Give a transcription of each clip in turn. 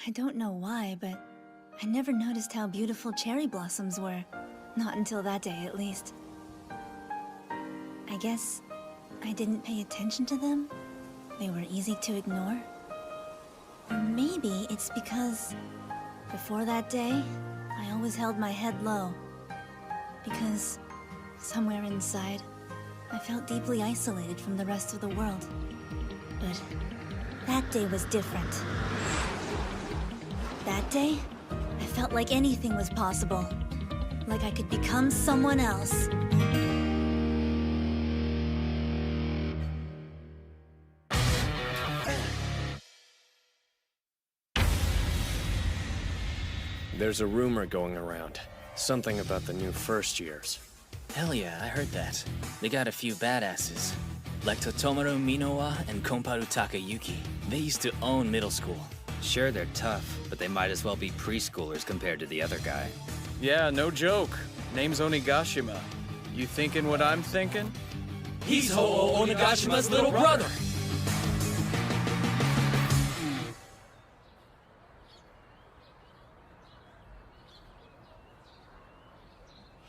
I don't know why, but I never noticed how beautiful cherry blossoms were. Not until that day, at least. I guess I didn't pay attention to them. They were easy to ignore. Or maybe it's because before that day, I always held my head low. Because somewhere inside, I felt deeply isolated from the rest of the world. But that day was different. That day, I felt like anything was possible. Like I could become someone else. There's a rumor going around. Something about the new first years. Hell yeah, I heard that. They got a few badasses. Like Totomaru Minowa and Komparu Takayuki. They used to own middle school. Sure, they're tough, but they might as well be preschoolers compared to the other guy. Yeah, no joke. Name's Onigashima. You thinking what I'm thinking? He's Ho-Oh Onegashima's little brother!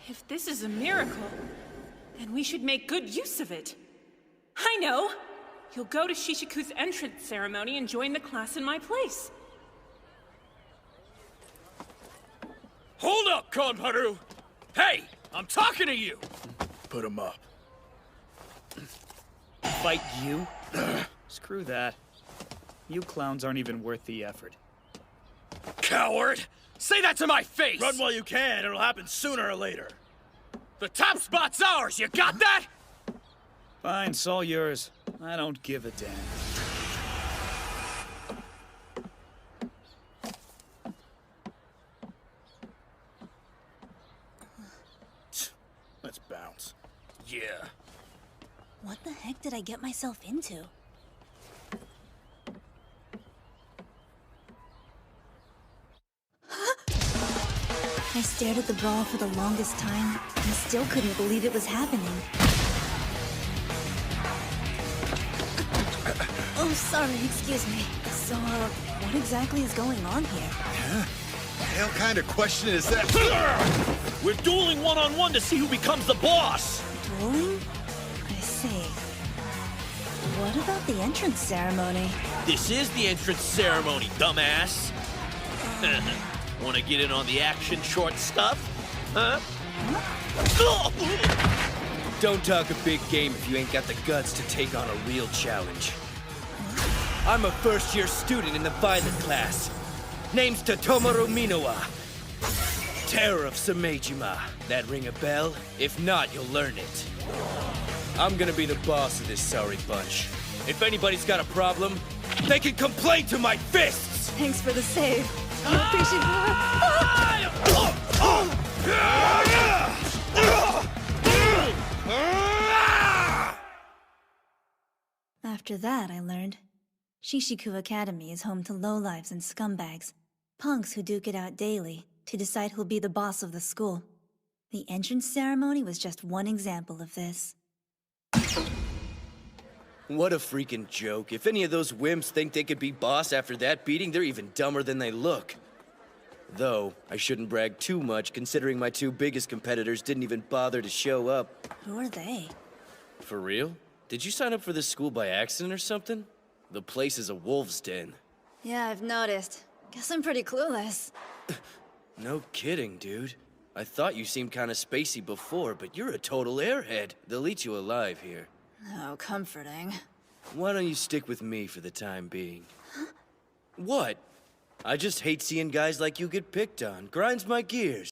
If this is a miracle, then we should make good use of it. I know! You'll go to Shishiku's entrance ceremony and join the class in my place. Hold up, Komparu! Hey, I'm talking to you! Put him up. Fight you? Screw that. You clowns aren't even worth the effort. Coward! Say that to my face! Run while you can, it'll happen sooner or later. The top spot's ours, you got that? Fine, it's all yours. I don't give a damn. Let's bounce. Yeah. What the heck did I get myself into? I stared at the ball for the longest time, and still couldn't believe it was happening. Oh, sorry, excuse me. So, what exactly is going on here? The hell kind of question is that? We're dueling one-on-one to see who becomes the boss! Dueling? I see. What about the entrance ceremony? This is the entrance ceremony, dumbass! Wanna get in on the action short stuff? Huh? Don't talk a big game if you ain't got the guts to take on a real challenge. I'm a first-year student in the Violet class. Name's Totomaru Minowa. Terror of Sameijima. That ring a bell? If not, you'll learn it. I'm gonna be the boss of this sorry bunch. If anybody's got a problem, they can complain to my fists! Thanks for the save. I appreciate After that, I learned Shishiku Academy is home to lowlives and scumbags, punks who duke it out daily to decide who'll be the boss of the school. The entrance ceremony was just one example of this. What a freaking joke. If any of those wimps think they could be boss after that beating, they're even dumber than they look. Though, I shouldn't brag too much considering my two biggest competitors didn't even bother to show up. Who are they? For real? Did you sign up for this school by accident or something? The place is a wolf's den. Yeah, I've noticed. Guess I'm pretty clueless. No kidding, dude. I thought you seemed kinda spacey before, but you're a total airhead. They'll eat you alive here. Oh, comforting. Why don't you stick with me for the time being? What? I just hate seeing guys like you get picked on. Grinds my gears.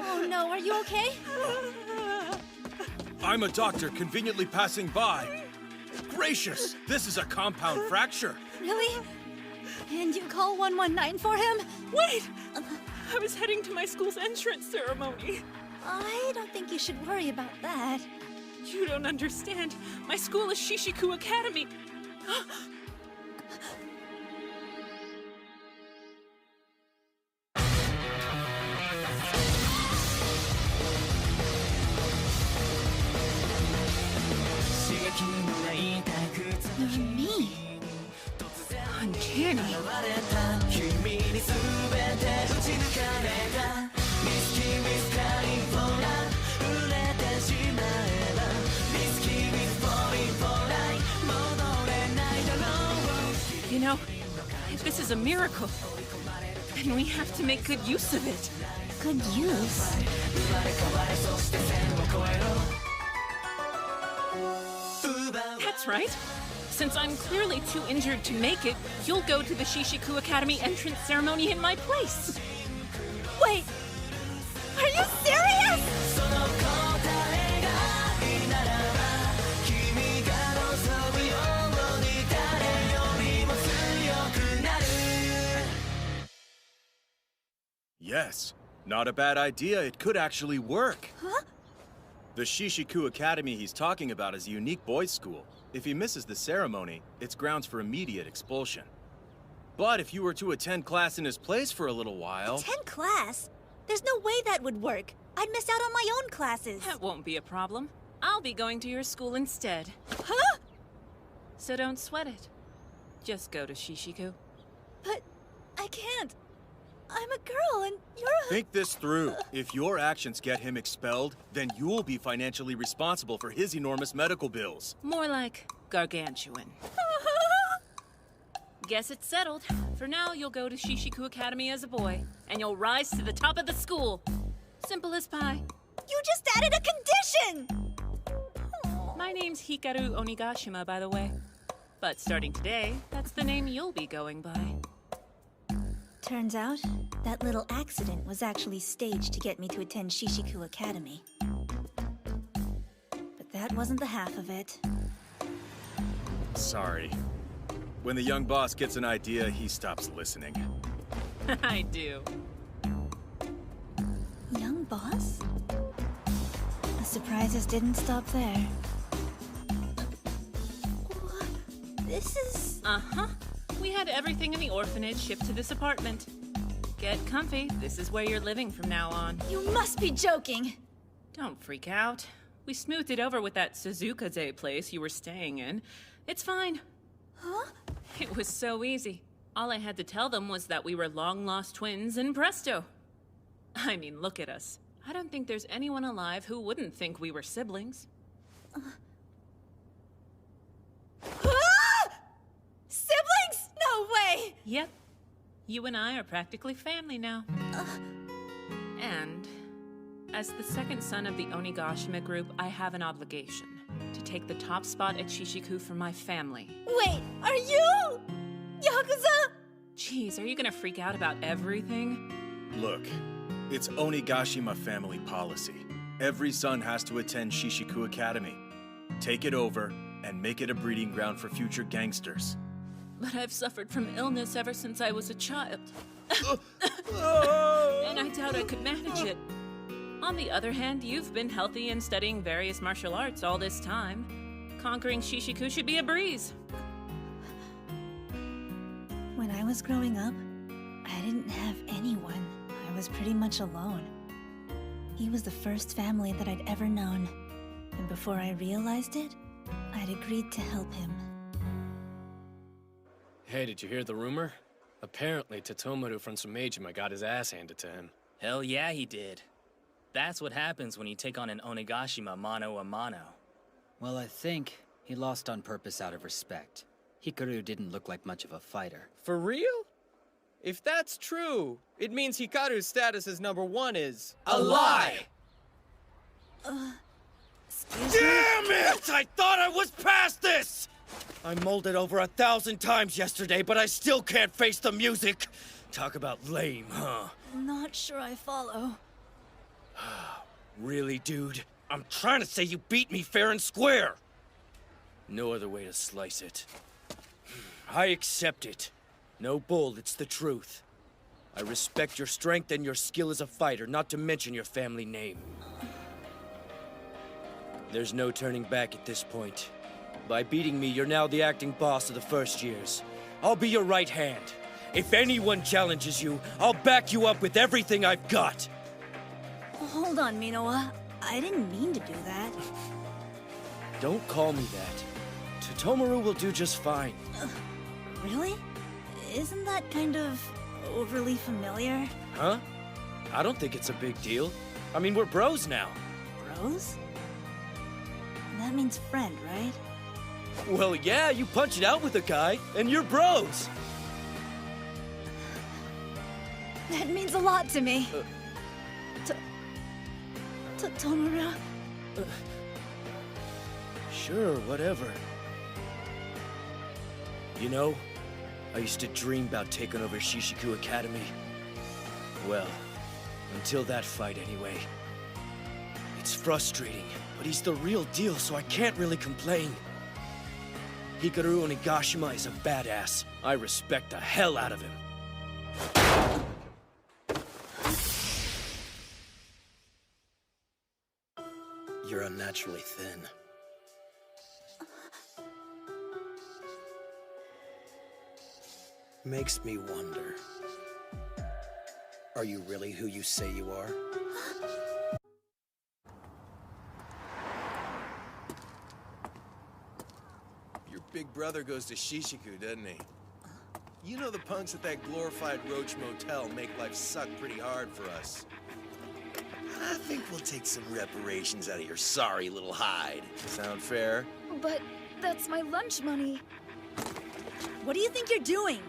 Oh no, are you okay? I'm a doctor conveniently passing by. Gracious, this is a compound fracture. Really? And you call 119 for him? Wait! I was heading to my school's entrance ceremony. I don't think you should worry about that. You don't understand. My school is Shishiku Academy. You're me. Uncanny. You know, if this is a miracle, then we have to make good use of it. Good use. That's right. Since I'm clearly too injured to make it, you'll go to the Shishiku Academy entrance ceremony in my place. Wait! Are you serious? Yes, not a bad idea. It could actually work. Huh? The Shishiku Academy he's talking about is a unique boys' school. If he misses the ceremony, it's grounds for immediate expulsion. But if you were to attend class in his place for a little while... Attend class? There's no way that would work. I'd miss out on my own classes. That won't be a problem. I'll be going to your school instead. Huh? So don't sweat it. Just go to Shishiku. But I can't. I'm a girl and you're a... Think this through. If your actions get him expelled, then you'll be financially responsible for his enormous medical bills. More like gargantuan. Guess it's settled. For now, you'll go to Shishiku Academy as a boy, and you'll rise to the top of the school. Simple as pie. You just added a condition! My name's Hikaru Onigashima, by the way. But starting today, that's the name you'll be going by. Turns out, that little accident was actually staged to get me to attend Shishiku Academy. But that wasn't the half of it. Sorry. When the young boss gets an idea, he stops listening. I do. Young boss? The surprises didn't stop there. This is... Uh-huh. We had everything in the orphanage shipped to this apartment. Get comfy. This is where you're living from now on. You must be joking! Don't freak out. We smoothed it over with that Suzukaze place you were staying in. It's fine. Huh? It was so easy. All I had to tell them was that we were long-lost twins, and presto. I mean, look at us. I don't think there's anyone alive who wouldn't think we were siblings. Siblings? No way! Yep. You and I are practically family now. And as the second son of the Onigashima group, I have an obligation to take the top spot at Shishiku for my family. Wait, are you... Yakuza? Jeez, are you gonna freak out about everything? Look, it's Onigashima family policy. Every son has to attend Shishiku Academy. Take it over and make it a breeding ground for future gangsters. But I've suffered from illness ever since I was a child. And I doubt I could manage it. On the other hand, you've been healthy and studying various martial arts all this time. Conquering Shishiku should be a breeze. When I was growing up, I didn't have anyone. I was pretty much alone. He was the first family that I'd ever known. And before I realized it, I'd agreed to help him. Hey, did you hear the rumor? Apparently, Totomaru from Sumejima got his ass handed to him. Hell yeah, he did. That's what happens when you take on an Onigashima mano a mano. Well, I think he lost on purpose out of respect. Hikaru didn't look like much of a fighter. For real? If that's true, it means Hikaru's status as #1 is... A lie! Excuse me? Damn it! I thought I was past this! I molded over 1,000 times yesterday, but I still can't face the music. Talk about lame, huh? Not sure I follow. Really, dude? I'm trying to say you beat me fair and square. No other way to slice it. I accept it. No bull, it's the truth. I respect your strength and your skill as a fighter, not to mention your family name. There's no turning back at this point. By beating me, you're now the acting boss of the first years. I'll be your right hand. If anyone challenges you, I'll back you up with everything I've got. Hold on, Minowa. I didn't mean to do that. Don't call me that. Tomoru will do just fine. Really? Isn't that kind of overly familiar? Huh? I don't think it's a big deal. I mean, we're bros now. Bros? That means friend, right? Well, yeah, you punch it out with a guy, and you're bros. That means a lot to me. Tomoru? Sure, whatever. You know, I used to dream about taking over Shishiku Academy. Well, until that fight anyway. It's frustrating, but he's the real deal, so I can't really complain. Hikaru Onigashima is a badass. I respect the hell out of him. You're unnaturally thin. Makes me wonder. Are you really who you say you are? Your big brother goes to Shishiku, doesn't he? You know the punks at that glorified Roach Motel make life suck pretty hard for us. I think we'll take some reparations out of your sorry little hide. Sound fair? But that's my lunch money. What do you think you're doing?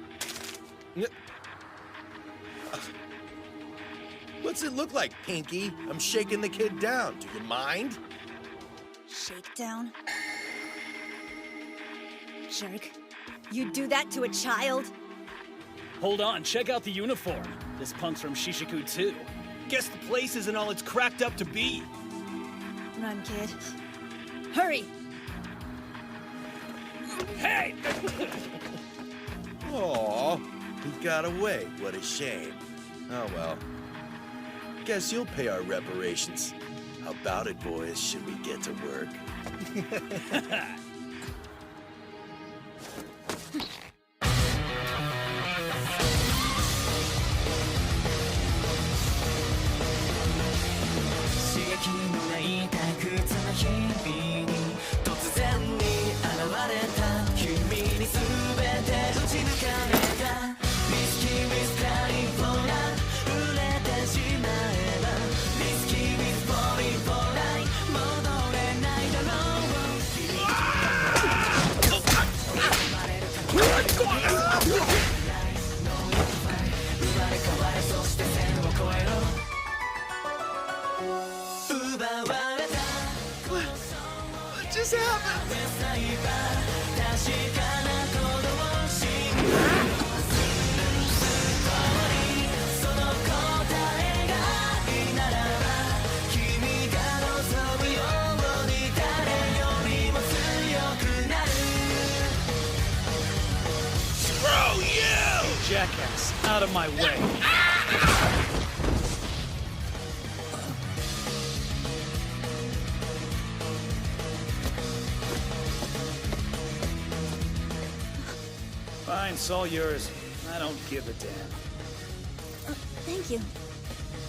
What's it look like, Pinky? I'm shaking the kid down. Do you mind? Shakedown? Jerk. You'd do that to a child? Hold on, check out the uniform. This punk's from Shishiku too. Guess the place isn't all it's cracked up to be. Run, kid. Hurry! Hey! Aw, he got away. What a shame. Oh well. Guess you'll pay our reparations. How about it, boys? Should we get to work? What just happened? Screw you! Jackass, out of my way. Fine, it's all yours. I don't give a damn. Thank you.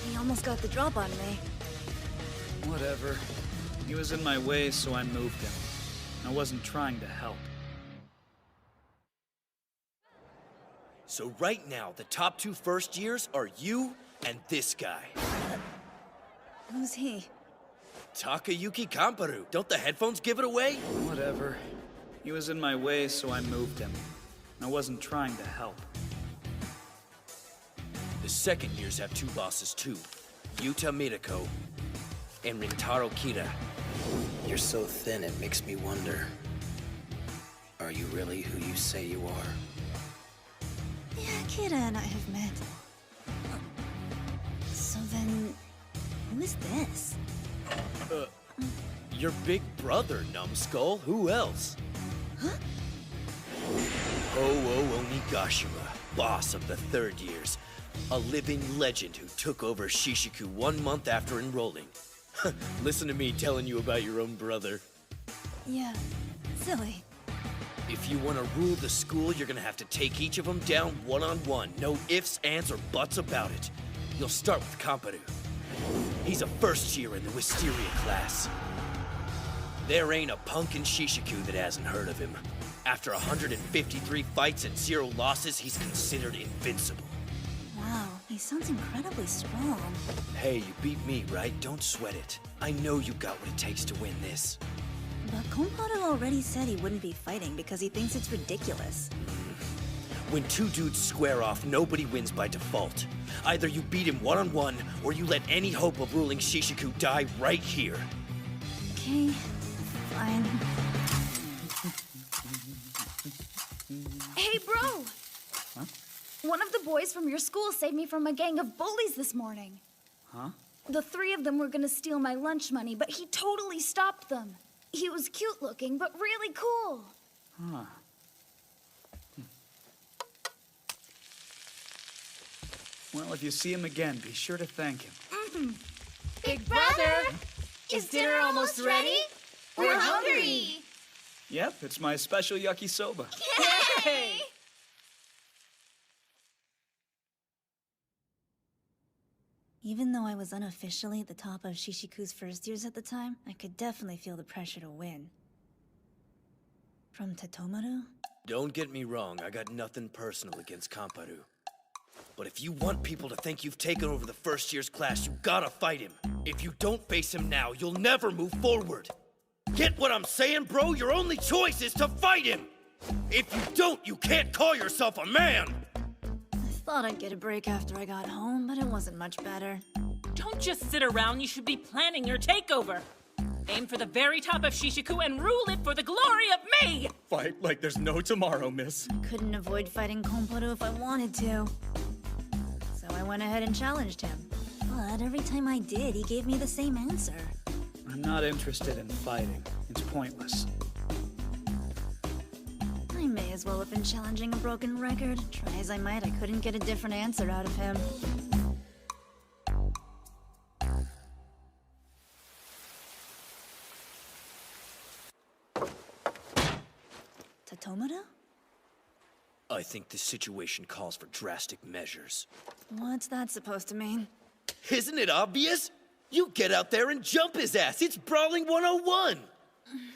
He almost got the drop on me. Whatever. He was in my way, so I moved him. I wasn't trying to help. So right now, the top 2 first years are you and this guy. Who's he? Takayuki Kamparu. Don't the headphones give it away? Whatever. He was in my way, so I moved him. I wasn't trying to help. The second years have 2 bosses too. Yuta Midako and Rintaro Kira. You're so thin it makes me wonder. Are you really who you say you are? Yeah, Kira and I have met. So then, who is this? Your big brother, numbskull. Who else? Huh? Onigashima, boss of the 3rd years. A living legend who took over Shishiku 1 month after enrolling. Listen to me telling you about your own brother. Yeah, silly. If you want to rule the school, you're gonna have to take each of them down one-on-one. No ifs, ands, or buts about it. You'll start with Kamparu. He's a 1st year in the Wisteria class. There ain't a punk in Shishiku that hasn't heard of him. After 153 fights and 0 losses, he's considered invincible. Wow, he sounds incredibly strong. Hey, you beat me, right? Don't sweat it. I know you got what it takes to win this. But Komparu already said he wouldn't be fighting because he thinks it's ridiculous. When 2 dudes square off, nobody wins by default. Either you beat him one-on-one, or you let any hope of ruling Shishiku die right here. Okay, fine. Hey, bro! Huh? One of the boys from your school saved me from a gang of bullies this morning. Huh? The 3 of them were gonna steal my lunch money, but he totally stopped them. He was cute looking, but really cool. Huh. Well, if you see him again, be sure to thank him. Big brother! Is dinner almost ready? We're hungry! Yep, it's my special yakisoba. Yay! Even though I was unofficially at the top of Shishiku's first years at the time, I could definitely feel the pressure to win. From Tatomaru? Don't get me wrong, I got nothing personal against Komparu. But if you want people to think you've taken over the first year's class, you gotta fight him. If you don't face him now, you'll never move forward. Get what I'm saying, bro? Your only choice is to fight him! If you don't, you can't call yourself a man! I thought I'd get a break after I got home, but it wasn't much better. Don't just sit around, you should be planning your takeover. Aim for the very top of Shishiku and rule it for the glory of me! Fight like there's no tomorrow, miss. Couldn't avoid fighting Komparu if I wanted to. So I went ahead and challenged him. But every time I did, he gave me the same answer. I'm not interested in fighting. It's pointless. I may as well have been challenging a broken record. Try as I might, I couldn't get a different answer out of him. Tatomaru? I think this situation calls for drastic measures. What's that supposed to mean? Isn't it obvious? You get out there and jump his ass! It's Brawling 101!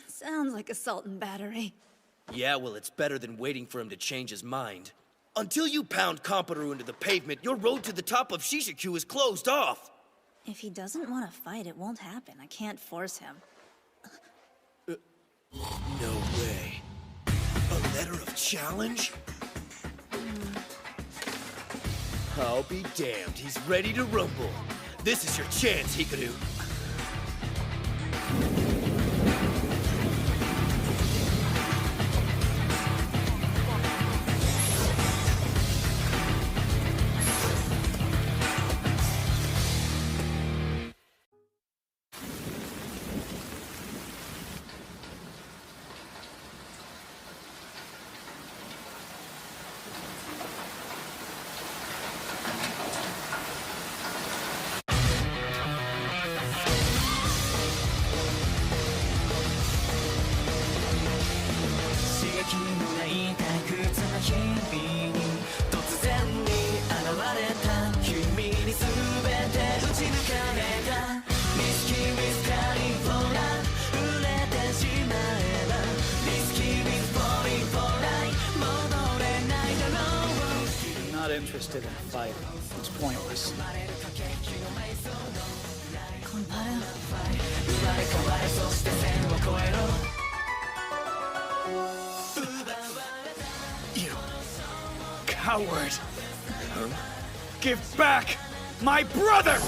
Sounds like assault and battery. Yeah, well, it's better than waiting for him to change his mind. Until you pound Komparu into the pavement, your road to the top of Shishiku is closed off! If he doesn't want to fight, it won't happen. I can't force him. No way. A letter of challenge? I'll be damned, he's ready to rumble. This is your chance, Hikaru. I'm not interested in fighting. It's pointless. Komparu? You coward! Huh? Give back my brother!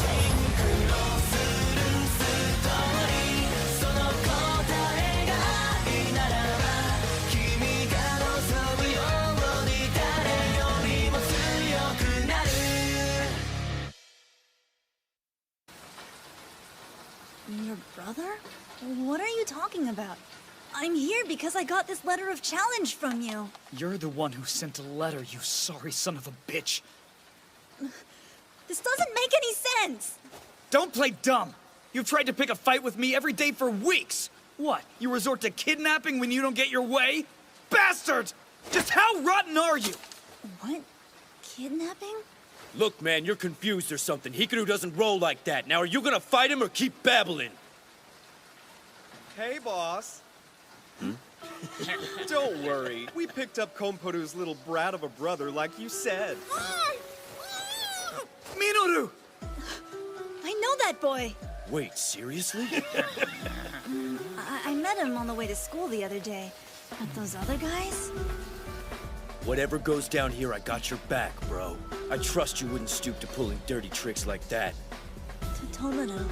Your brother? What are you talking about? I'm here because I got this letter of challenge from you. You're the one who sent a letter, you sorry son of a bitch. This doesn't make any sense! Don't play dumb! You've tried to pick a fight with me every day for weeks! What, you resort to kidnapping when you don't get your way? Bastard! Just how rotten are you? What? Kidnapping? Look, man, you're confused or something. Hikaru doesn't roll like that. Now, are you gonna fight him or keep babbling? Hey, boss. Don't worry. We picked up Konparu's little brat of a brother like you said. Minoru! I know that boy. Wait, seriously? I met him on the way to school the other day. But those other guys? Whatever goes down here, I got your back, bro. I trust you wouldn't stoop to pulling dirty tricks like that. Totoro.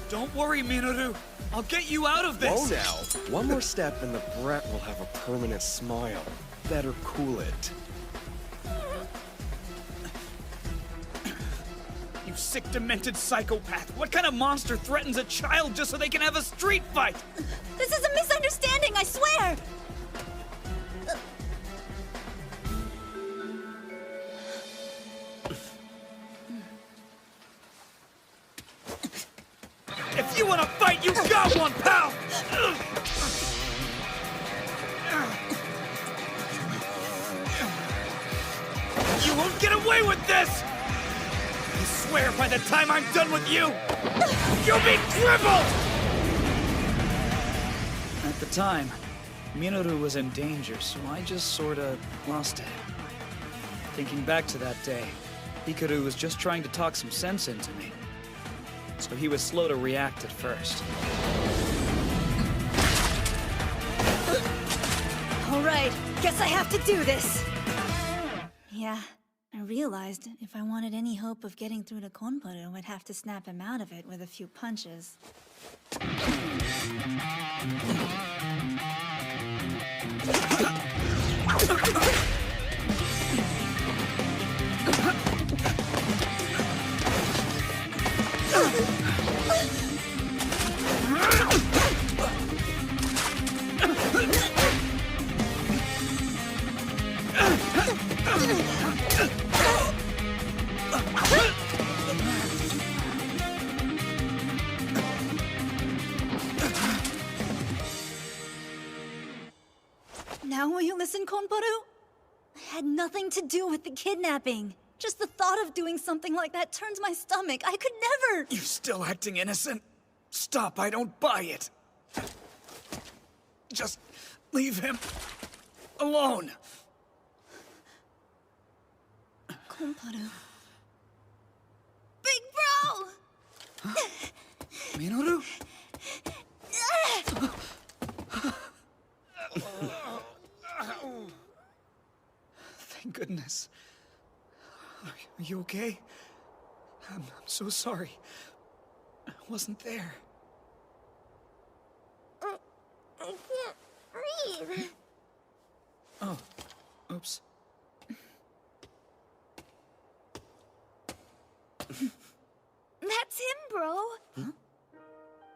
Don't worry, Minoru. I'll get you out of this. Whoa now. One more step and the brat will have a permanent smile. Better cool it. You sick, demented psychopath. What kind of monster threatens a child just so they can have a street fight? This is a misunderstanding, I swear! If you want to fight, you got one, pal! You won't get away with this! I swear by the time I'm done with you, you'll be crippled! At the time, Minoru was in danger, so I just sorta lost it. Thinking back to that day, Hikaru was just trying to talk some sense into me. So he was slow to react at first. All right, guess I have to do this. Yeah, I realized if I wanted any hope of getting through to Konparu, I'd have to snap him out of it with a few punches. Now will you listen, Konparu? I had nothing to do with the kidnapping. Just the thought of doing something like that turns my stomach. I could never! You still acting innocent? Stop, I don't buy it. Just leave him alone. Konparu. Big bro! Minoru? Thank goodness. Are you okay? I'm so sorry. I wasn't there. I can't breathe. Oh, oops. That's him, bro. Huh?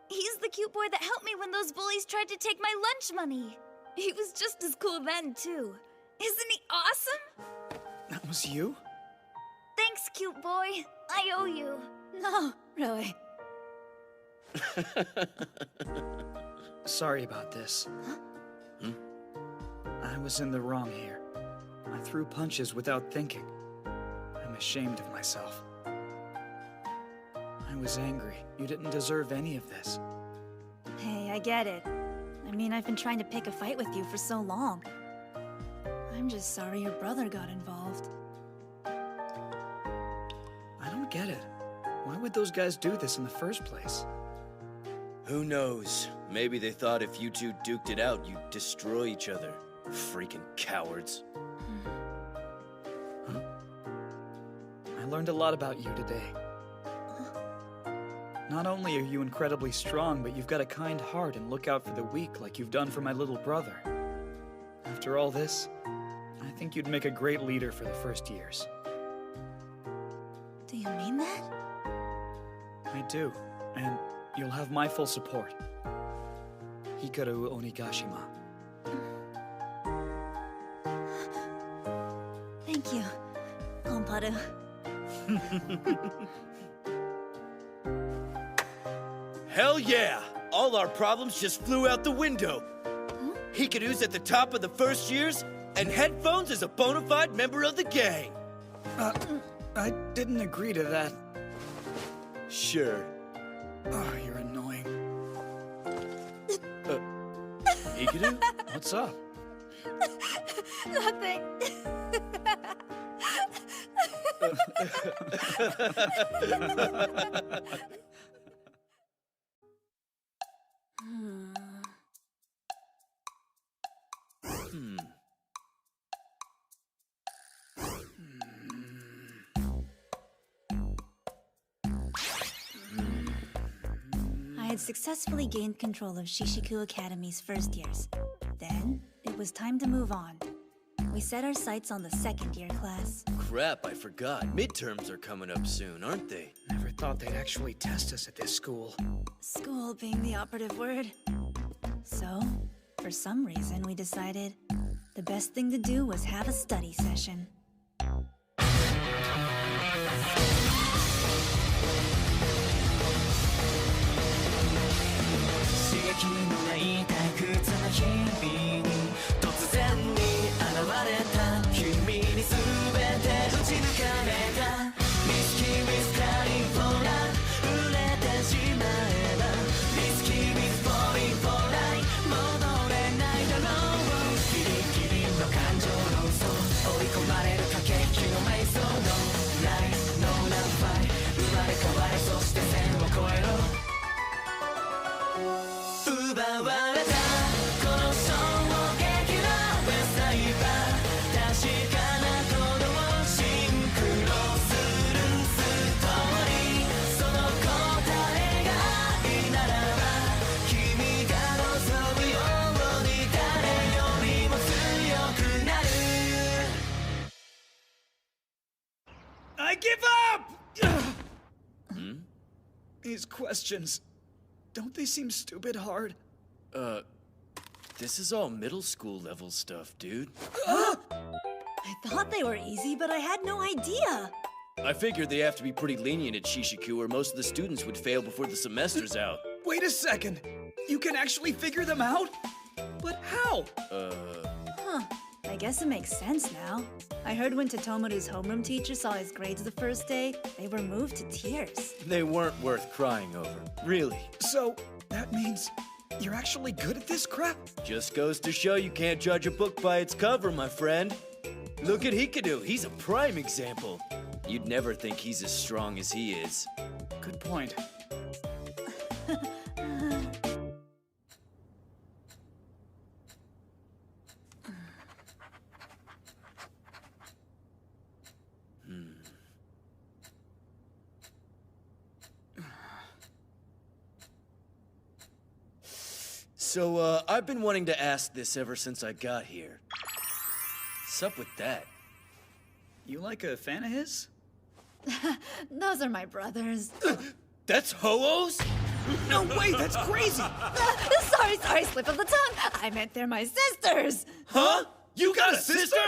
He's the cute boy that helped me when those bullies tried to take my lunch money. He was just as cool then, too. Isn't he awesome? That was you? Thanks, cute boy. I owe you. No, really. Sorry about this. Hmm? I was in the wrong here. I threw punches without thinking. I'm ashamed of myself. I was angry. You didn't deserve any of this. Hey, I get it. I mean, I've been trying to pick a fight with you for so long. I'm just sorry your brother got involved. I don't get it. Why would those guys do this in the first place? Who knows? Maybe they thought if you two duked it out, you'd destroy each other. Freaking cowards. Huh? I learned a lot about you today. Not only are you incredibly strong, but you've got a kind heart and look out for the weak like you've done for my little brother. After all this, I think you'd make a great leader for the first years. Do you mean that? I do, and you'll have my full support. Hikaru Onigashima. Thank you, Konparu. Hell yeah! All our problems just flew out the window. Hikaru's at the top of the first years, and Headphones is a bona fide member of the gang. I didn't agree to that. Sure. Oh, you're annoying. Hikaru? What's up? Nothing. I had successfully gained control of Shishiku Academy's first years. Then, it was time to move on. We set our sights on the second year class. Crap, I forgot. Midterms are coming up soon, aren't they? Never thought they'd actually test us at this school. School being the operative word. So, for some reason, we decided the best thing to do was have a study session. I give up! These questions, don't they seem stupid hard? This is all middle school level stuff, dude. I thought they were easy, but I had no idea. I figured they have to be pretty lenient at Shishiku or most of the students would fail before the semester's out. Wait a second. You can actually figure them out? But how? I guess it makes sense now. I heard when Totomaru's homeroom teacher saw his grades the first day, they were moved to tears. They weren't worth crying over. Really. So, that means you're actually good at this crap? Just goes to show you can't judge a book by its cover, my friend. Look at Hikaru. He's a prime example. You'd never think he's as strong as he is. Good point. So, I've been wanting to ask this ever since I got here. What's up with that? You like a fan of his? Those are my brothers. That's Ho-Oh's? No way, that's crazy! Sorry, slip of the tongue. I meant they're my sisters. Huh? You got a sister?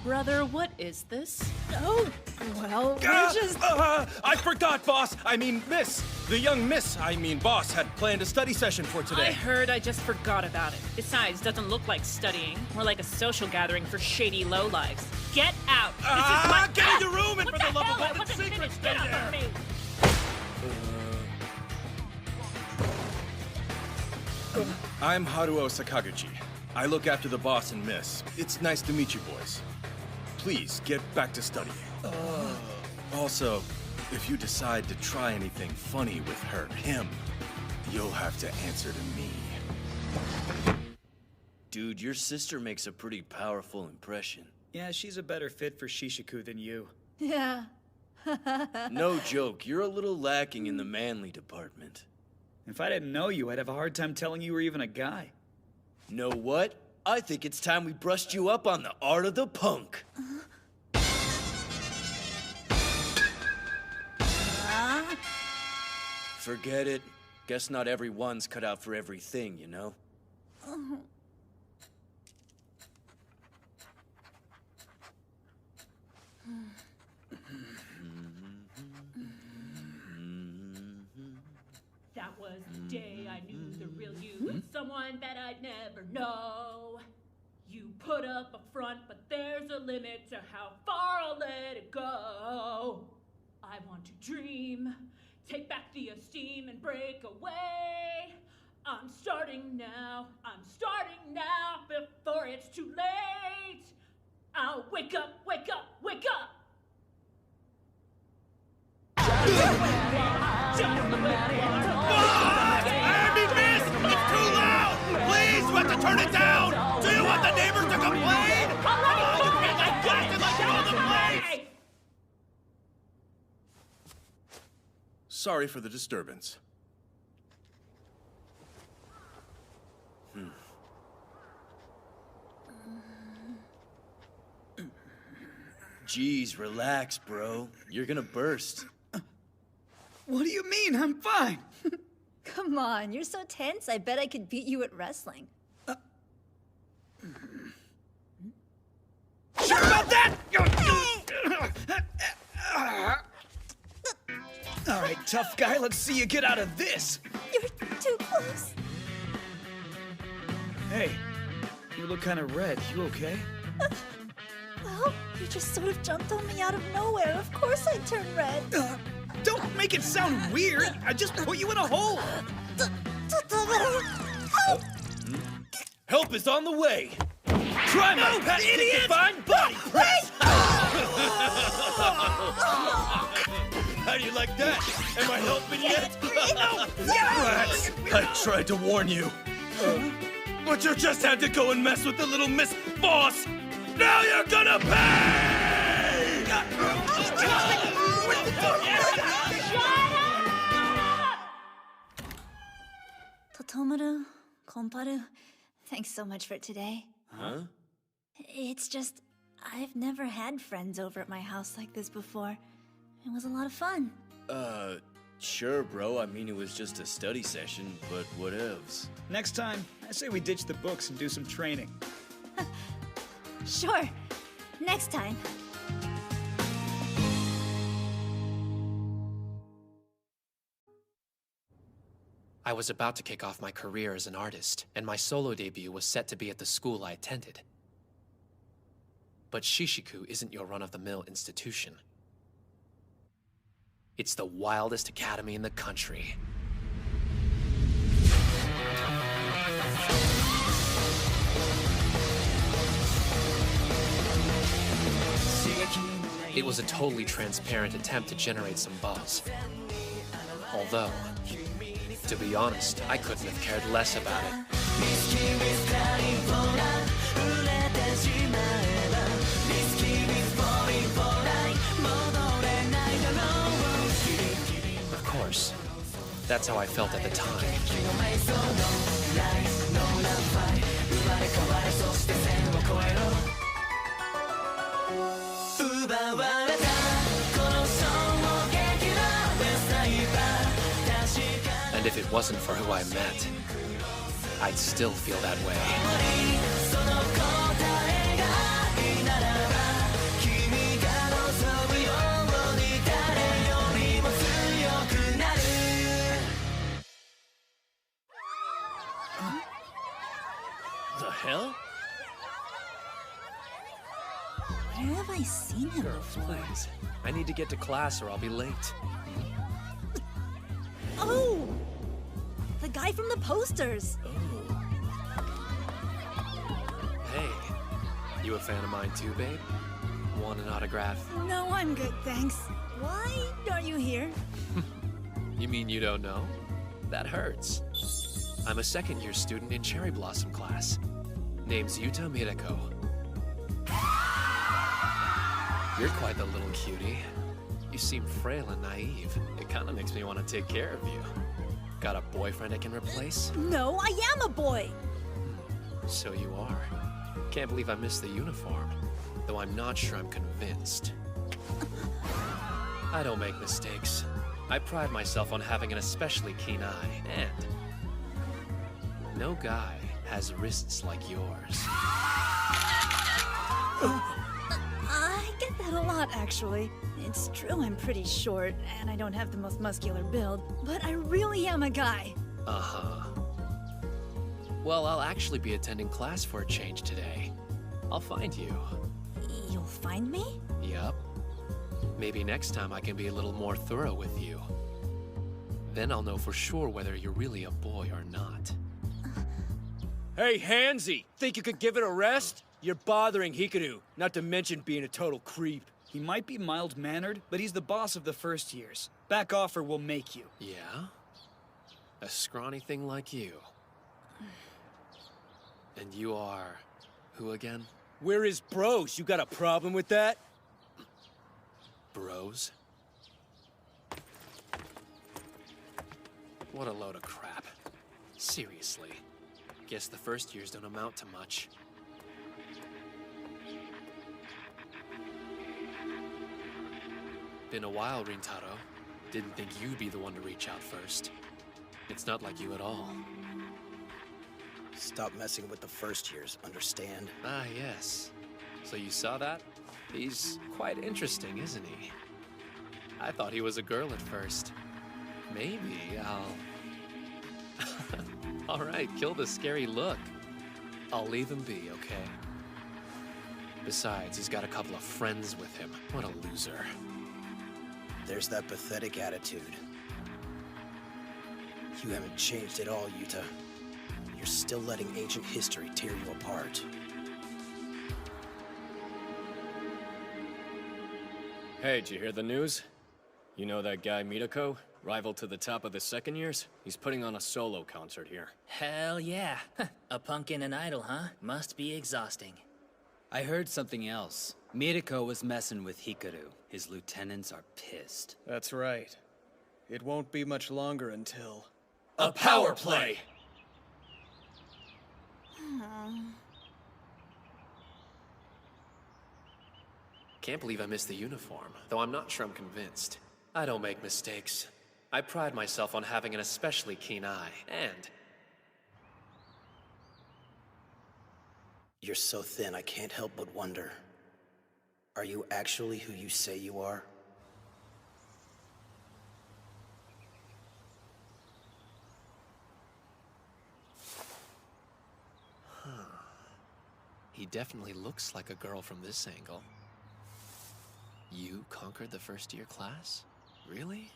Brother, what is this? Oh, well, we're just... I forgot, boss. I mean, miss. The young boss had planned a study session for today. I heard, I just forgot about it. Besides, doesn't look like studying. More like a social gathering for shady lowlifes. Get out! Get in your room and for the love of all that's sacred, stay there! I'm Haruo Sakaguchi. I look after the boss and miss. It's nice to meet you boys. Please, get back to studying. Also, if you decide to try anything funny with him, you'll have to answer to me. Dude, your sister makes a pretty powerful impression. Yeah, she's a better fit for Shishiku than you. Yeah. No joke, you're a little lacking in the manly department. If I didn't know you, I'd have a hard time telling you were even a guy. Know what? I think it's time we brushed you up on the art of the punk. Forget it. Guess not everyone's cut out for everything, you know? That was the day I knew the real you. Someone that I'd never know. You put up a front, but there's a limit to how far I'll let it go. I want to dream, Take back the esteem and break away. I'm starting now before it's too late. I'll wake up, wake up, wake up. Abby, miss! It's too loud! Please, you have to turn it down! Do you want the neighbors to complain? Come on, you can't adjust it like all the place! Sorry for the disturbance. Jeez, relax, bro. You're gonna burst. What do you mean? I'm fine. Come on, you're so tense, I bet I could beat you at wrestling. Sure about that? All right, tough guy, let's see you get out of this. You're too close. Hey, you look kind of red. You okay? Well, you just sort of jumped on me out of nowhere. Of course I'd turn red. Don't make it sound weird. I just put you in a hole. Help is on the way. Try my patented body press. How do you like that? Am I helping yet? Rats! I tried to warn you. But you just had to go and mess with the little Miss Boss. Now you're gonna pay! Totomaru, Komparu, thanks so much for today. Huh? It's just, I've never had friends over at my house like this before. It was a lot of fun. Sure, bro. I mean, it was just a study session, but whatevs. Next time, I say we ditch the books and do some training. Sure. Next time. I was about to kick off my career as an artist, and my solo debut was set to be at the school I attended. But Shishiku isn't your run-of-the-mill institution. It's the wildest academy in the country. It was a totally transparent attempt to generate some buzz. Although, to be honest, I couldn't have cared less about it. Of course, that's how I felt at the time. And if it wasn't for who I met, I'd still feel that way. The hell? Where have I seen him before? Please, I need to get to class or I'll be late. Oh! The guy from the posters! Hey, you a fan of mine too, babe? Want an autograph? No, I'm good, thanks. Why are you here? You mean you don't know? That hurts. I'm a second-year student in Cherry Blossom class. Name's Yuta Mireko. You're quite the little cutie. You seem frail and naive. It kind of makes me want to take care of you. Got a boyfriend I can replace? No, I am a boy! So you are. Can't believe I missed the uniform. Though I'm not sure I'm convinced. I don't make mistakes. I pride myself on having an especially keen eye, and no guy has wrists like yours. I get that a lot, actually. It's true I'm pretty short, and I don't have the most muscular build, but I really am a guy. Uh-huh. Well, I'll actually be attending class for a change today. I'll find you. You'll find me? Yup. Maybe next time I can be a little more thorough with you. Then I'll know for sure whether you're really a boy or not. Hey, Handsy! Think you could give it a rest? You're bothering Hikaru, not to mention being a total creep. He might be mild-mannered, but he's the boss of the first years. Back off or we'll make you. Yeah? A scrawny thing like you. And you are... who again? We're his bros. You got a problem with that? Bros? What a load of crap. Seriously. Guess the first years don't amount to much. Been a while, Rintaro. Didn't think you'd be the one to reach out first. It's not like you at all. Stop messing with the first years, understand? Ah, yes. So you saw that? He's quite interesting, isn't he? I thought he was a girl at first. Maybe I'll... Alright, kill the scary look. I'll leave him be, okay? Besides, he's got a couple of friends with him. What a loser. There's that pathetic attitude. You haven't changed at all, Yuta. You're still letting ancient history tear you apart. Hey, did you hear the news? You know that guy Mitako? Rival to the top of the second years? He's putting on a solo concert here. Hell yeah. A punk and an idol, huh? Must be exhausting. I heard something else. Miriko was messing with Hikaru. His lieutenants are pissed. That's right. It won't be much longer until... A power play! Can't believe I missed the uniform, though I'm not sure I'm convinced. I don't make mistakes. I pride myself on having an especially keen eye, and... You're so thin, I can't help but wonder. Are you actually who you say you are? He definitely looks like a girl from this angle. You conquered the first year class? Really?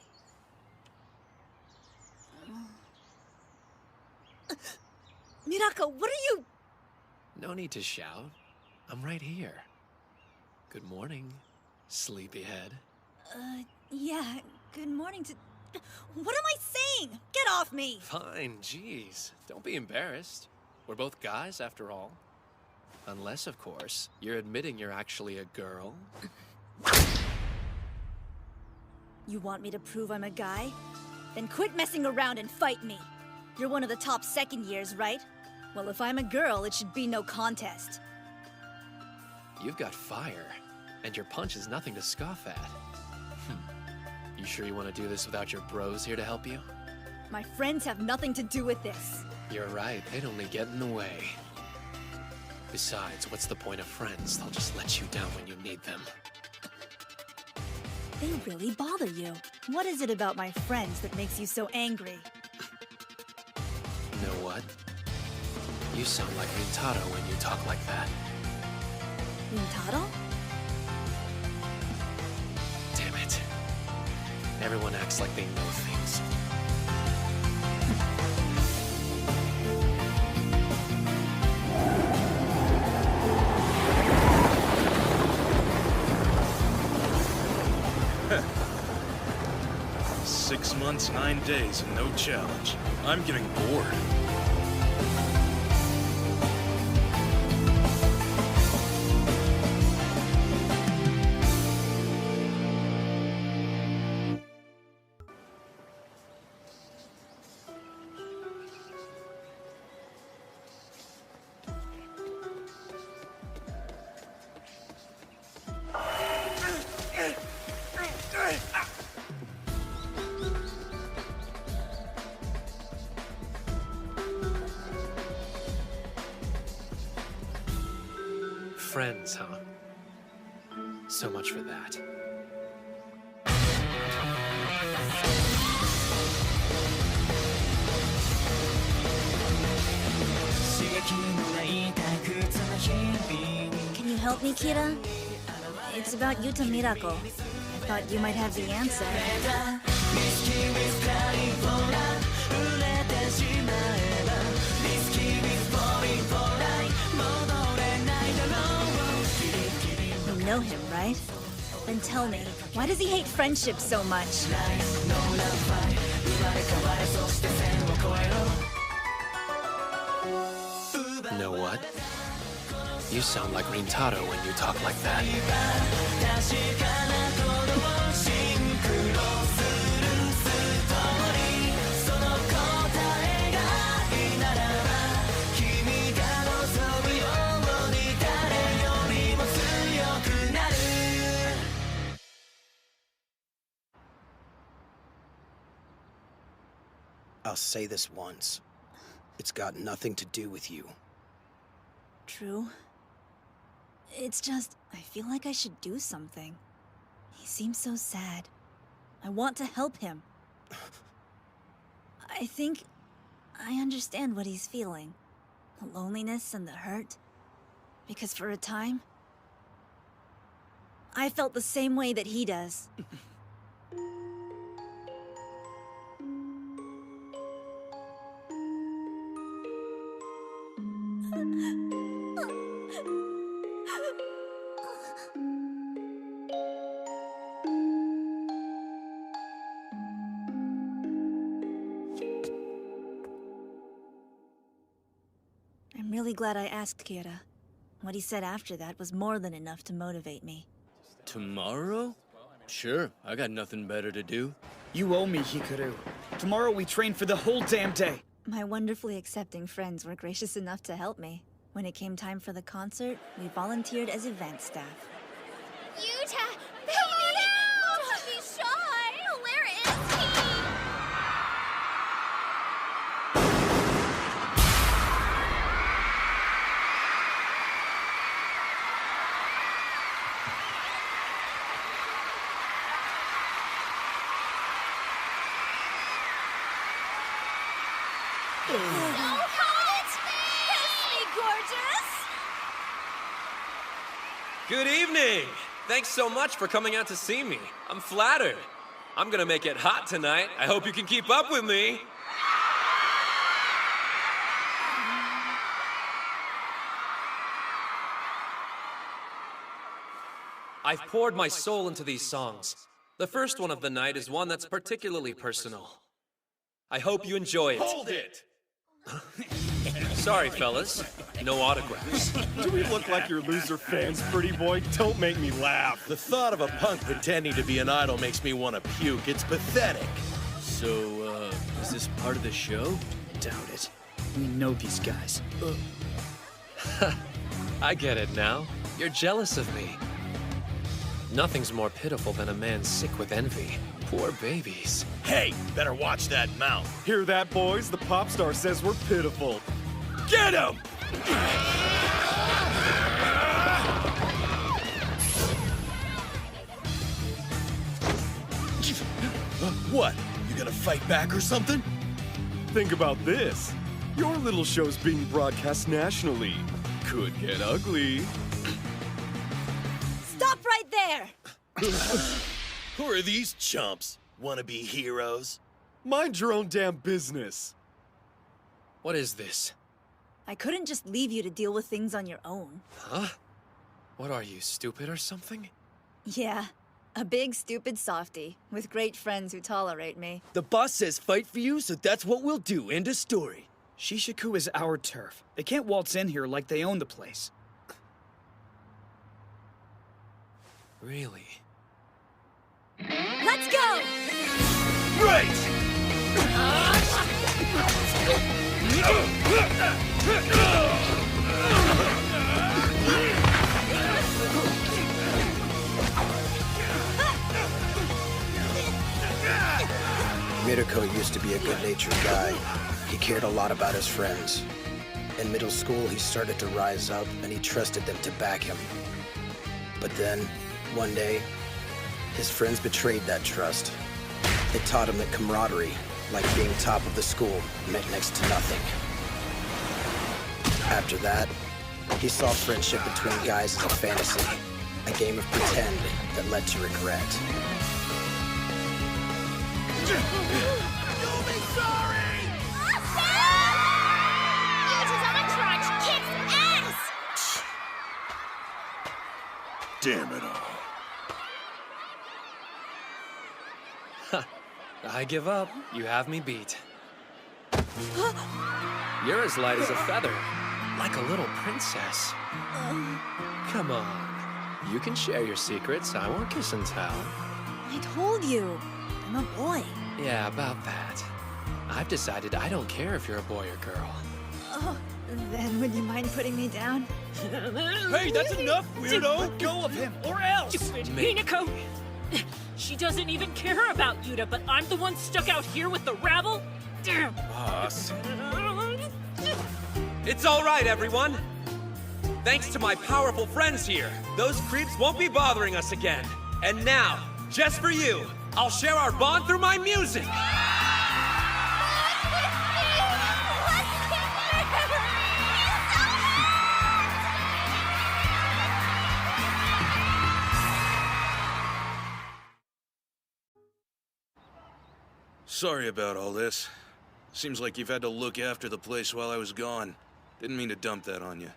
Mirako, what are you... No need to shout. I'm right here. Good morning, sleepyhead. Yeah, good morning to... What am I saying? Get off me! Fine, jeez. Don't be embarrassed. We're both guys, after all. Unless, of course, you're admitting you're actually a girl. You want me to prove I'm a guy? Then quit messing around and fight me. You're one of the top second years, right? Well, if I'm a girl, it should be no contest. You've got fire, and your punch is nothing to scoff at. You sure you want to do this without your bros here to help you? My friends have nothing to do with this. You're right, they'd only get in the way. Besides, what's the point of friends? They'll just let you down when you need them. They really bother you. What is it about my friends that makes you so angry? Know what? You sound like Rintaro when you talk like that. Rintaro? Damn it. Everyone acts like they know things. Six months, 9 days, and no challenge. I'm getting bored. Friends, huh? So much for that. Can you help me, Kira? It's about Yuta Mirako. I thought you might have the answer. Then tell me, why does he hate friendship so much? You know what? You sound like Rintaro when you talk like that. I'll say this once. It's got nothing to do with you. True. It's just, I feel like I should do something. He seems so sad. I want to help him. I think I understand what he's feeling. The loneliness and the hurt. Because for a time, I felt the same way that he does. I'm really glad I asked Kira. What he said after that was more than enough to motivate me. Tomorrow? Sure, I got nothing better to do. You owe me, Hikaru. Tomorrow we train for the whole damn day. My wonderfully accepting friends were gracious enough to help me. When it came time for the concert, we volunteered as event staff. Yuta! Baby! Don't be shy! Where is he? Oh, Kiss me, gorgeous! Good evening! Thanks so much for coming out to see me. I'm flattered. I'm gonna make it hot tonight. I hope you can keep up with me. I've poured my soul into these songs. The first one of the night is one that's particularly personal. I hope you enjoy it. Hold it! Sorry, fellas. No autographs. Do we look like your loser fans, pretty boy? Don't make me laugh. The thought of a punk pretending to be an idol makes me want to puke. It's pathetic. So, is this part of the show? Doubt it. We know these guys. I get it now. You're jealous of me. Nothing's more pitiful than a man sick with envy. Poor babies. Hey, better watch that mouth. Hear that, boys? The pop star says we're pitiful. Get him! What? You gonna fight back or something? Think about this. Your little show's being broadcast nationally. Could get ugly. Stop right there! Who are these chumps? Wanna be heroes? Mind your own damn business. What is this? I couldn't just leave you to deal with things on your own. Huh? What are you, stupid or something? Yeah, a big stupid softie, with great friends who tolerate me. The boss says fight for you, so that's what we'll do. End of story. Shishiku is our turf. They can't waltz in here like they own the place. Really? Let's go! Right! Mirako used to be a good-natured guy. He cared a lot about his friends. In middle school, he started to rise up, and he trusted them to back him. But then, one day, his friends betrayed that trust. It taught him that camaraderie, like being top of the school, meant next to nothing. After that, he saw friendship between guys as a fantasy, a game of pretend that led to regret. You'll be sorry! Yuta's on a crotch, kicks ass! Damn it all. I give up. You have me beat. You're as light as a feather, like a little princess. Come on. You can share your secrets. I won't kiss and tell. I told you, I'm a boy. Yeah, about that. I've decided I don't care if you're a boy or girl. Oh, then would you mind putting me down? Hey, that's enough, weirdo! Let go of him, or else! Stupid Hinako! She doesn't even care about Yuta, but I'm the one stuck out here with the rabble? Damn! Boss. It's all right, everyone. Thanks to my powerful friends here, those creeps won't be bothering us again. And now, just for you, I'll share our bond through my music. Sorry about all this. Seems like you've had to look after the place while I was gone. Didn't mean to dump that on you.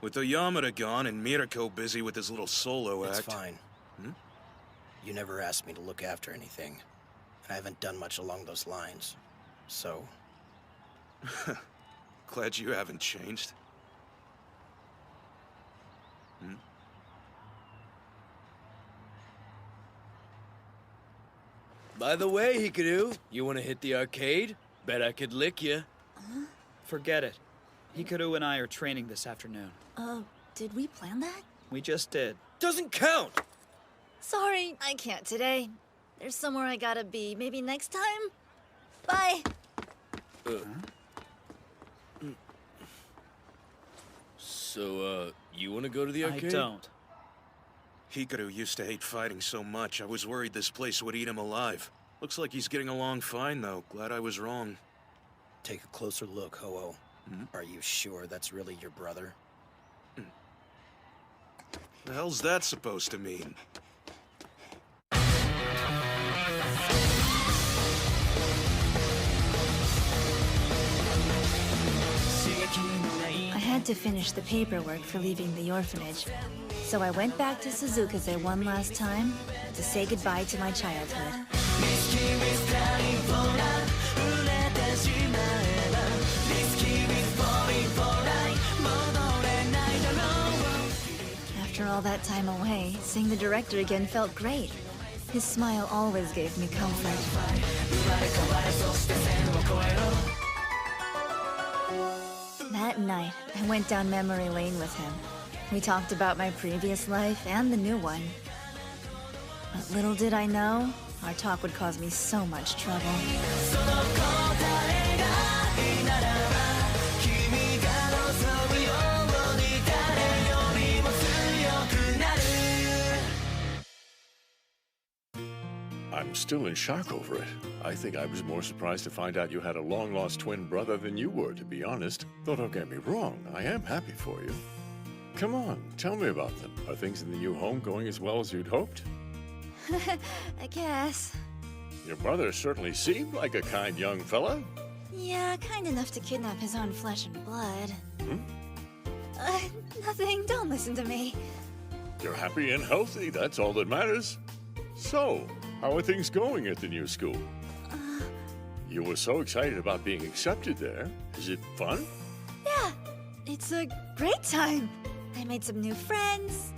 With Oyamada gone and Mirako busy with his little solo act... It's fine. You never asked me to look after anything. And I haven't done much along those lines. So... Glad you haven't changed. By the way, Hikaru, you want to hit the arcade? Bet I could lick you. Forget it. Hikaru and I are training this afternoon. Did we plan that? We just did. Doesn't count! Sorry, I can't today. There's somewhere I gotta be. Maybe next time? Bye! So, you want to go to the arcade? I don't. Hikaru used to hate fighting so much, I was worried this place would eat him alive. Looks like he's getting along fine, though. Glad I was wrong. Take a closer look, Ho-Oh. Are you sure that's really your brother? The hell's that supposed to mean? I had to finish the paperwork for leaving the orphanage, so I went back to Suzukaze one last time to say goodbye to my childhood. After all that time away, seeing the director again felt great. His smile always gave me comfort. That night, I went down memory lane with him. We talked about my previous life and the new one. But little did I know, our talk would cause me so much trouble. I'm still in shock over it. I think I was more surprised to find out you had a long-lost twin brother than you were, to be honest. Though don't get me wrong, I am happy for you. Come on, tell me about them. Are things in the new home going as well as you'd hoped? I guess. Your brother certainly seemed like a kind young fella. Yeah, kind enough to kidnap his own flesh and blood. Nothing, don't listen to me. You're happy and healthy, that's all that matters. So, how are things going at the new school? You were so excited about being accepted there. Is it fun? Yeah, it's a great time. I made some new friends,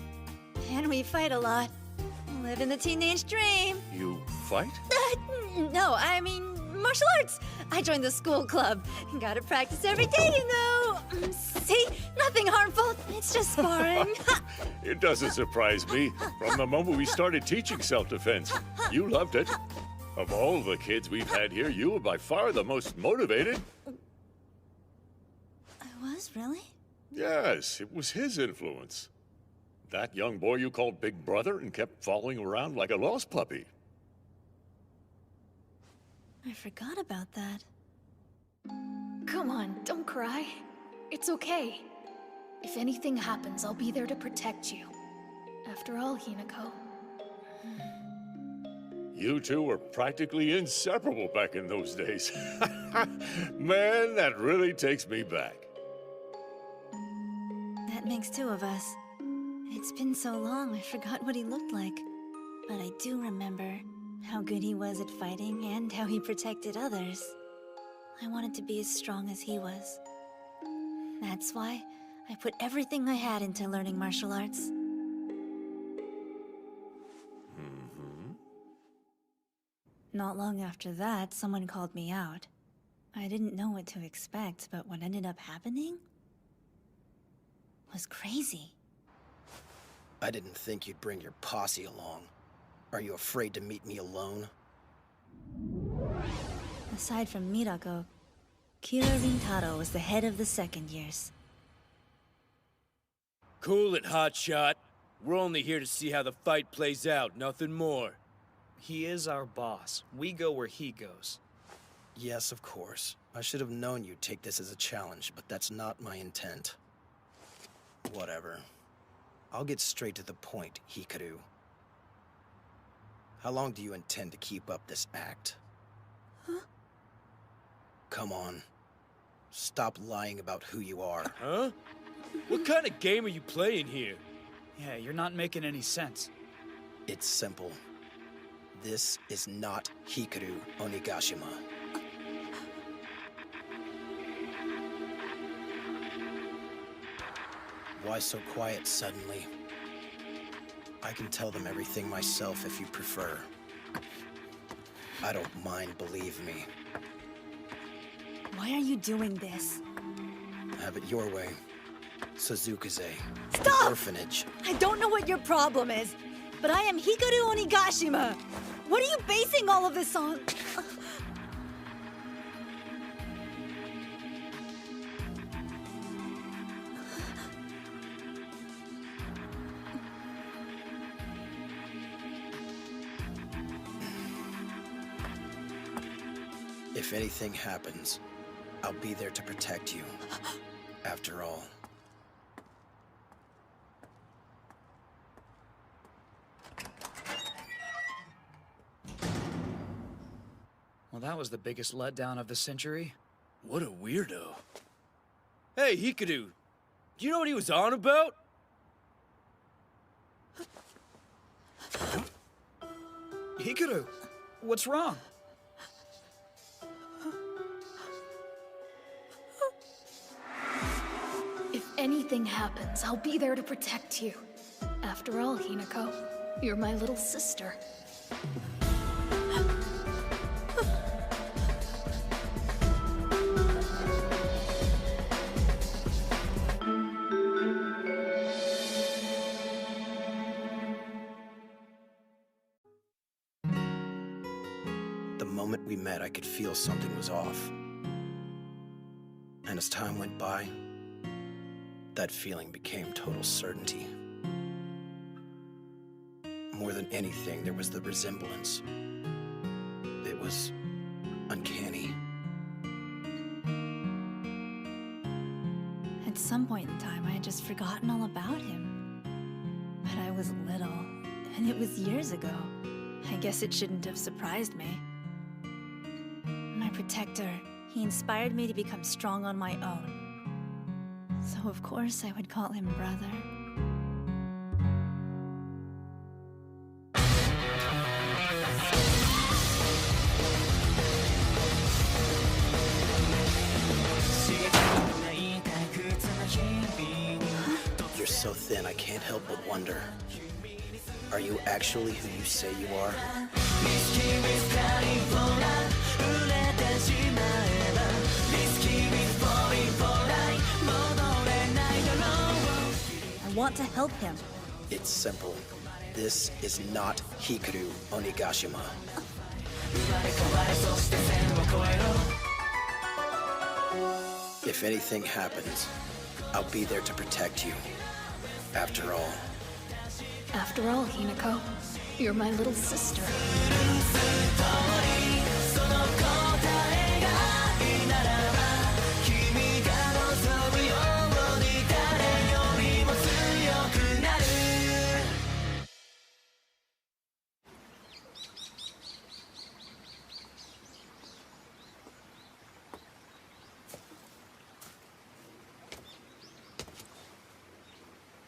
and we fight a lot. Living the teenage dream. You fight? No, I mean martial arts. I joined the school club. Gotta practice every day, you know. See? Nothing harmful. It's just sparring. It doesn't surprise me. From the moment we started teaching self-defense, you loved it. Of all the kids we've had here, you were by far the most motivated. I was, really? Yes, it was his influence. That young boy you called Big Brother and kept following around like a lost puppy. I forgot about that. Come on, don't cry. It's okay. If anything happens, I'll be there to protect you. After all, Hinako. You two were practically inseparable back in those days. Man, that really takes me back. That makes two of us. It's been so long, I forgot what he looked like. But I do remember how good he was at fighting and how he protected others. I wanted to be as strong as he was. That's why I put everything I had into learning martial arts. Not long after that, someone called me out. I didn't know what to expect, but what ended up happening was crazy. I didn't think you'd bring your posse along. Are you afraid to meet me alone? Aside from Mirako, Kira Rintaro was the head of the second years. Cool it, hotshot. We're only here to see how the fight plays out, nothing more. He is our boss. We go where he goes. Yes, of course. I should have known you'd take this as a challenge, but that's not my intent. Whatever. I'll get straight to the point, Hikaru. How long do you intend to keep up this act? Huh? Come on. Stop lying about who you are. Huh? What kind of game are you playing here? Yeah, you're not making any sense. It's simple. This is not Hikaru Onigashima. Why so quiet suddenly? I can tell them everything myself if you prefer. I don't mind, believe me. Why are you doing this? Have it your way. Suzukaze. Stop! Orphanage. I don't know what your problem is, but I am Hikaru Onigashima. What are you basing all of this on? If anything happens, I'll be there to protect you. After all. Well, that was the biggest letdown of the century. What a weirdo. Hey, Hikaru, do you know what he was on about? Hikaru, what's wrong? If anything happens, I'll be there to protect you. After all, Hinako, you're my little sister. The moment we met, I could feel something was off. And as time went by, that feeling became total certainty. More than anything, there was the resemblance. It was uncanny. At some point in time, I had just forgotten all about him. But I was little, and it was years ago. I guess it shouldn't have surprised me. My protector, he inspired me to become strong on my own. So of course I would call him brother. You're so thin, I can't help but wonder. Are you actually who you say you are? I want to help him. It's simple. This is not Hikaru Onigashima. If anything happens, I'll be there to protect you. After all. After all, Hinako, you're my little sister.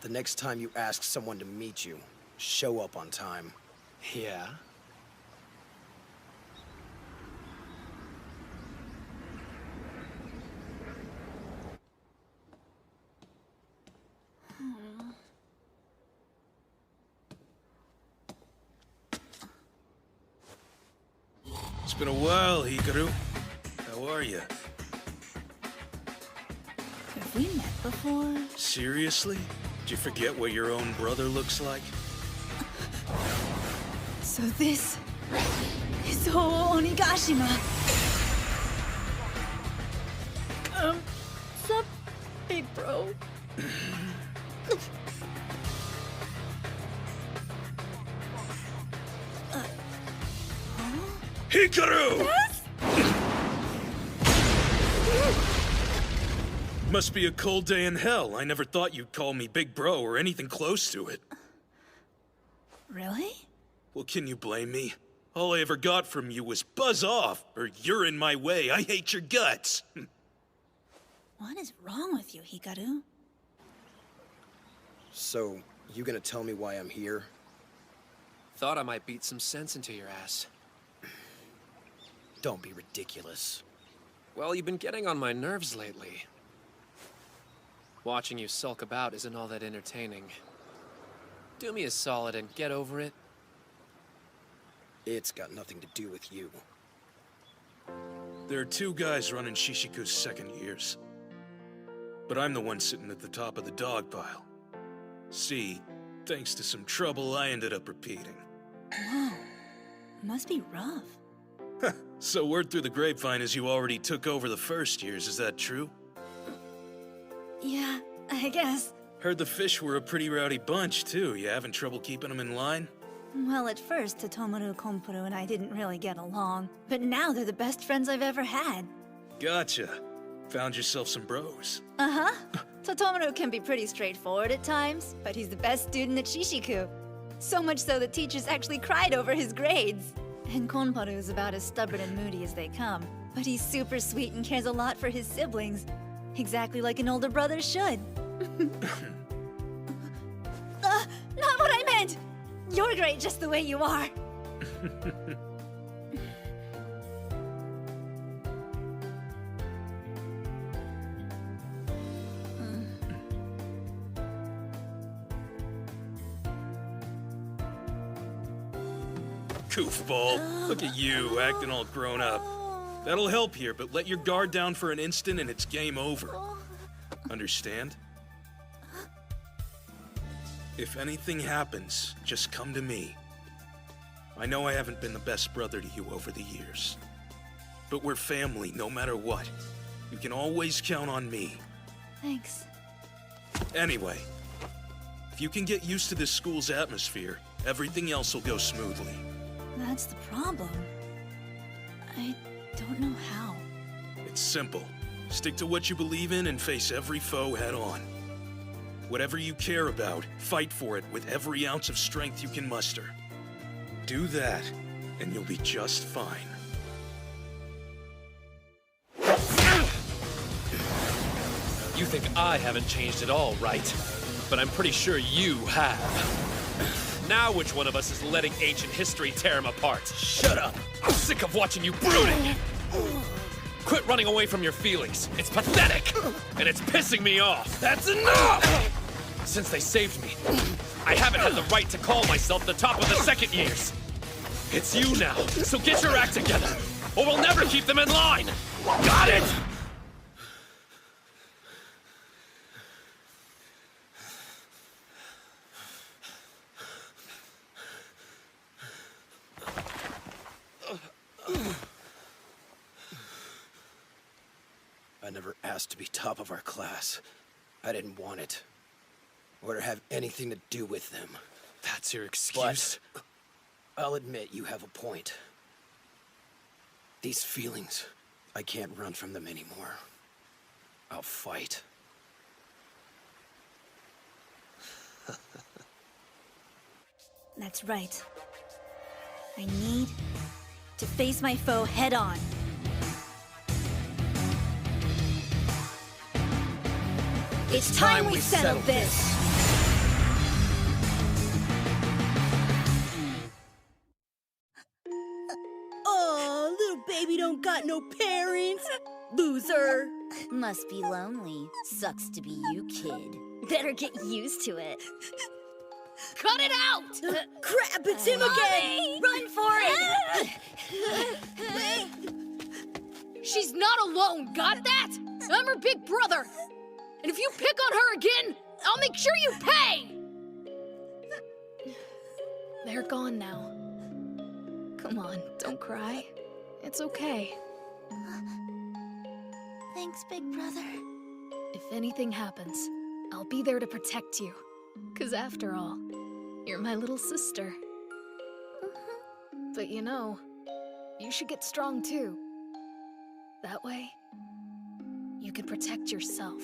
The next time you ask someone to meet you, show up on time. Yeah? It's been a while, Hikaru. How are you? Have we met before? Seriously? Did you forget what your own brother looks like? So this is Onigashima. Sup, big bro? Hikaru! Yes? Must be a cold day in hell. I never thought you'd call me big bro or anything close to it. Really? Well, can you blame me? All I ever got from you was buzz off, or you're in my way, I hate your guts. What is wrong with you, Hikaru? So, you gonna tell me why I'm here? Thought I might beat some sense into your ass. Don't be ridiculous. Well, you've been getting on my nerves lately. Watching you sulk about isn't all that entertaining. Do me a solid and get over it. It's got nothing to do with you. There are two guys running Shishiku's second years. But I'm the one sitting at the top of the dog pile. See, thanks to some trouble, I ended up repeating. Whoa. Must be rough. So word through the grapevine is you already took over the first years, is that true? Yeah, I guess. Heard the fish were a pretty rowdy bunch, too. You having trouble keeping them in line? Well, at first, Totomaru, Kompuru, and I didn't really get along. But now they're the best friends I've ever had. Gotcha. Found yourself some bros. Uh-huh. Totomaru can be pretty straightforward at times, but he's the best student at Shishiku. So much so that teachers actually cried over his grades. And Konparu is about as stubborn and moody as they come. But he's super sweet and cares a lot for his siblings. Exactly like an older brother should. Not what I meant! You're great just the way you are. Goofball. Look at you, acting all grown up. That'll help here, but let your guard down for an instant and it's game over. Understand? If anything happens, just come to me. I know I haven't been the best brother to you over the years. But we're family no matter what. You can always count on me. Thanks. Anyway, if you can get used to this school's atmosphere, everything else will go smoothly. That's the problem. I don't know how. It's simple. Stick to what you believe in and face every foe head on. Whatever you care about, fight for it with every ounce of strength you can muster. Do that, and you'll be just fine. You think I haven't changed at all, right? But I'm pretty sure you have. Now which one of us is letting ancient history tear him apart? Shut up! I'm sick of watching you brooding! Quit running away from your feelings. It's pathetic! And it's pissing me off! That's enough! Since they saved me, I haven't had the right to call myself the top of the second years. It's you now, so get your act together, or we'll never keep them in line! Got it?! I never asked to be top of our class. I didn't want it. Or to have anything to do with them. That's your excuse? But I'll admit you have a point. These feelings, I can't run from them anymore. I'll fight. That's right. I need to face my foe head on. It's time we settle this! Oh, little baby don't got no parents. Loser. Must be lonely. Sucks to be you, kid. Better get used to it. Cut it out! Crap, it's him again! Run for it! She's not alone, got that? I'm her big brother. And if you pick on her again, I'll make sure you pay! They're gone now. Come on, don't cry. It's okay. Thanks, big brother. If anything happens, I'll be there to protect you. 'Cause after all, you're my little sister. But you know, you should get strong too. That way, you can protect yourself.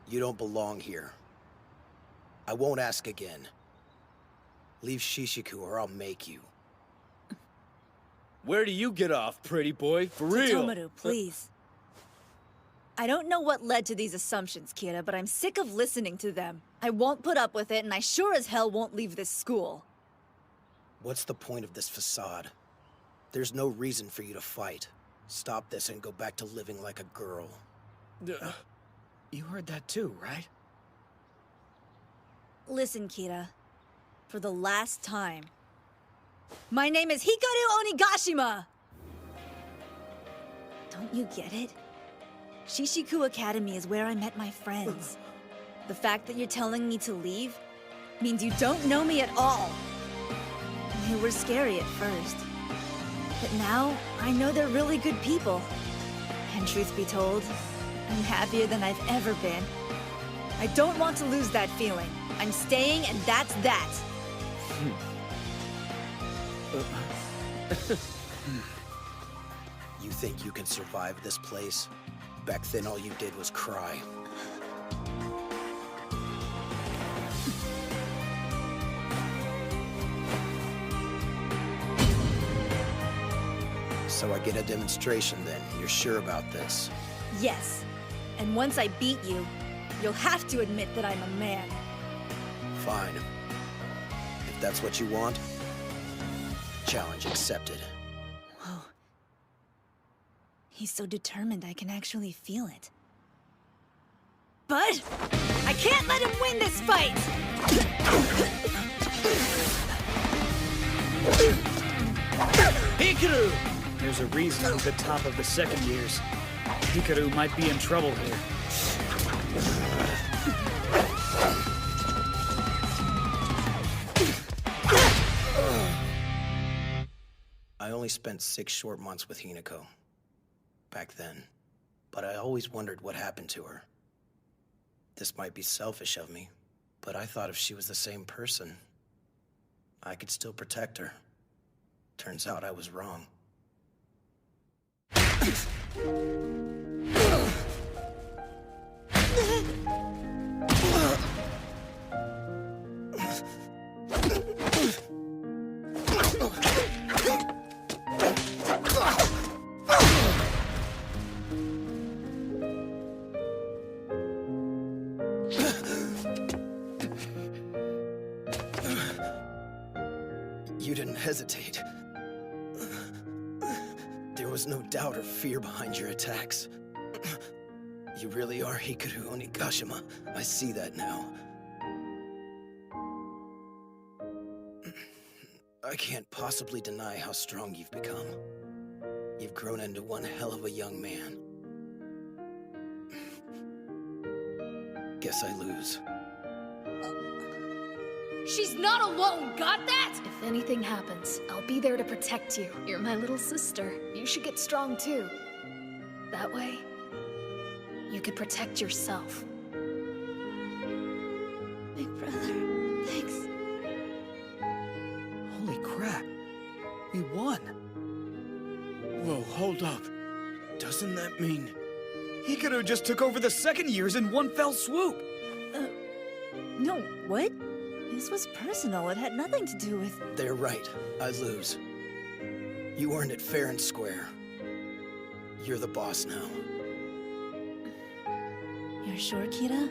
You don't belong here. I won't ask again. Leave Shishiku or I'll make you. Where do you get off, pretty boy? For real? Tomaru, please. I don't know what led to these assumptions, Kira, but I'm sick of listening to them. I won't put up with it, and I sure as hell won't leave this school. What's the point of this facade? There's no reason for you to fight. Stop this and go back to living like a girl. You heard that too, right? Listen, Kira. For the last time. My name is Hikaru Onigashima! Don't you get it? Shishiku Academy is where I met my friends. The fact that you're telling me to leave means you don't know me at all. They were scary at first. But now, I know they're really good people. And truth be told, I'm happier than I've ever been. I don't want to lose that feeling. I'm staying, and that's that. You think you can survive this place? Back then all you did was cry. So I get a demonstration then. You're sure about this? Yes. And once I beat you, you'll have to admit that I'm a man. Fine. If that's what you want, challenge accepted. Whoa. He's so determined I can actually feel it. But I can't let him win this fight! Hikaru! There's a reason I'm at the top of the second years. Hikaru might be in trouble here. I only spent 6 short months with Hinako. Back then. But I always wondered what happened to her. This might be selfish of me, but I thought if she was the same person, I could still protect her. Turns out I was wrong. You didn't hesitate. There was no doubt or fear behind your attacks. You really are Hikaru Onigashima. I see that now. I can't possibly deny how strong you've become. You've grown into one hell of a young man. Guess I lose. She's not alone, got that? If anything happens, I'll be there to protect you. You're my little sister. You should get strong too. That way, you could protect yourself. Big brother, thanks. Holy crap. We won. Whoa, hold up. Doesn't that mean... Hikaru just took over the second years in one fell swoop. No, what? This was personal. It had nothing to do with... They're right. I lose. You earned it fair and square. You're the boss now. You're sure, Kira?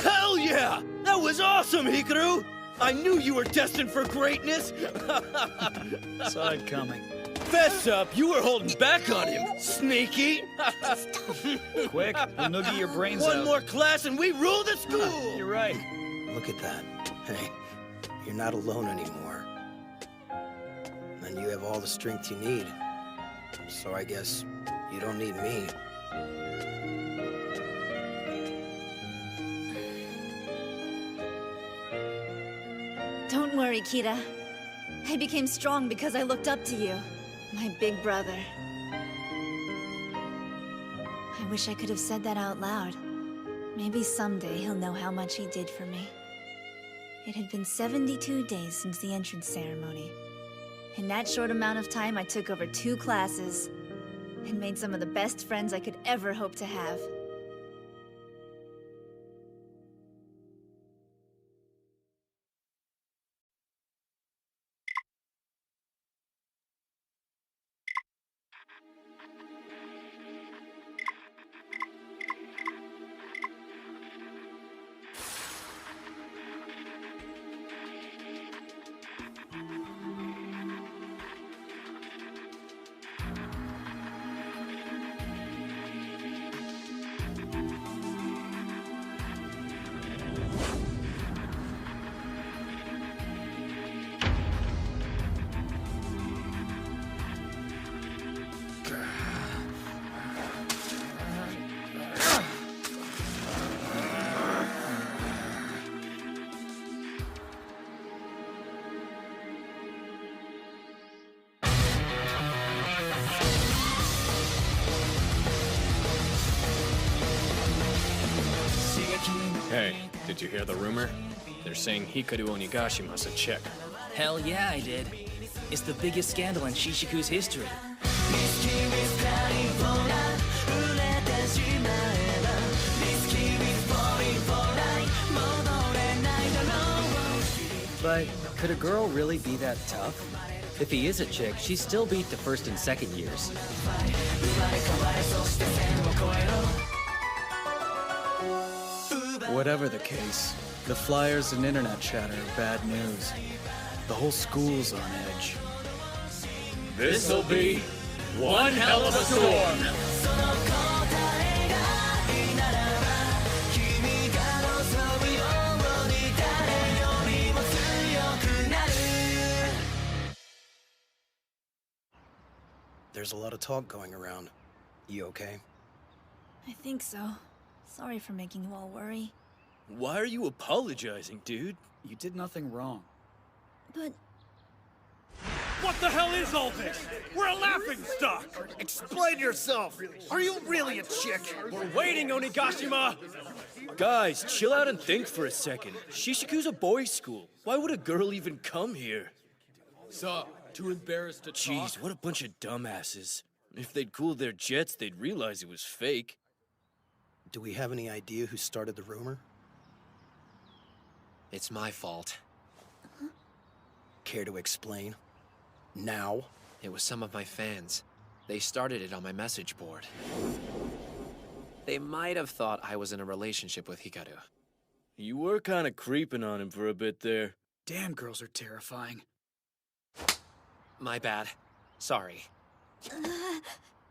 Hell yeah! That was awesome, Hikaru! I knew you were destined for greatness! Saw it coming. Fess up, you were holding back on him, sneaky! Quick, we'll noogie your brains out. One more class and we rule the school! You're right. Look at that. Hey, you're not alone anymore. And you have all the strength you need. So I guess you don't need me. Don't worry, Kira. I became strong because I looked up to you. My big brother. I wish I could have said that out loud. Maybe someday he'll know how much he did for me. It had been 72 days since the entrance ceremony. In that short amount of time, I took over 2 classes and made some of the best friends I could ever hope to have. Hey, did you hear the rumor? They're saying Hikaru Onigashima's a chick. Hell yeah, I did. It's the biggest scandal in Shishiku's history. But could a girl really be that tough? If he is a chick, she still beat the first and second years. Whatever the case, the flyers and internet chatter are bad news. The whole school's on edge. This'll be one hell of a storm! There's a lot of talk going around. You okay? I think so. Sorry for making you all worry. Why are you apologizing, dude? You did nothing wrong. But What the hell is all this? We're a laughingstock! Explain yourself! Are you really a chick? We're waiting, Onigashima! Guys, chill out and think for a second. Shishiku's a boys' school. Why would a girl even come here? So, too embarrassed to talk? Jeez, what a bunch of dumbasses. If they'd cooled their jets, they'd realize it was fake. Do we have any idea who started the rumor? It's my fault. Care to explain? Now? It was some of my fans. They started it on my message board. They might have thought I was in a relationship with Hikaru. You were kind of creeping on him for a bit there. Damn, girls are terrifying. My bad. Sorry.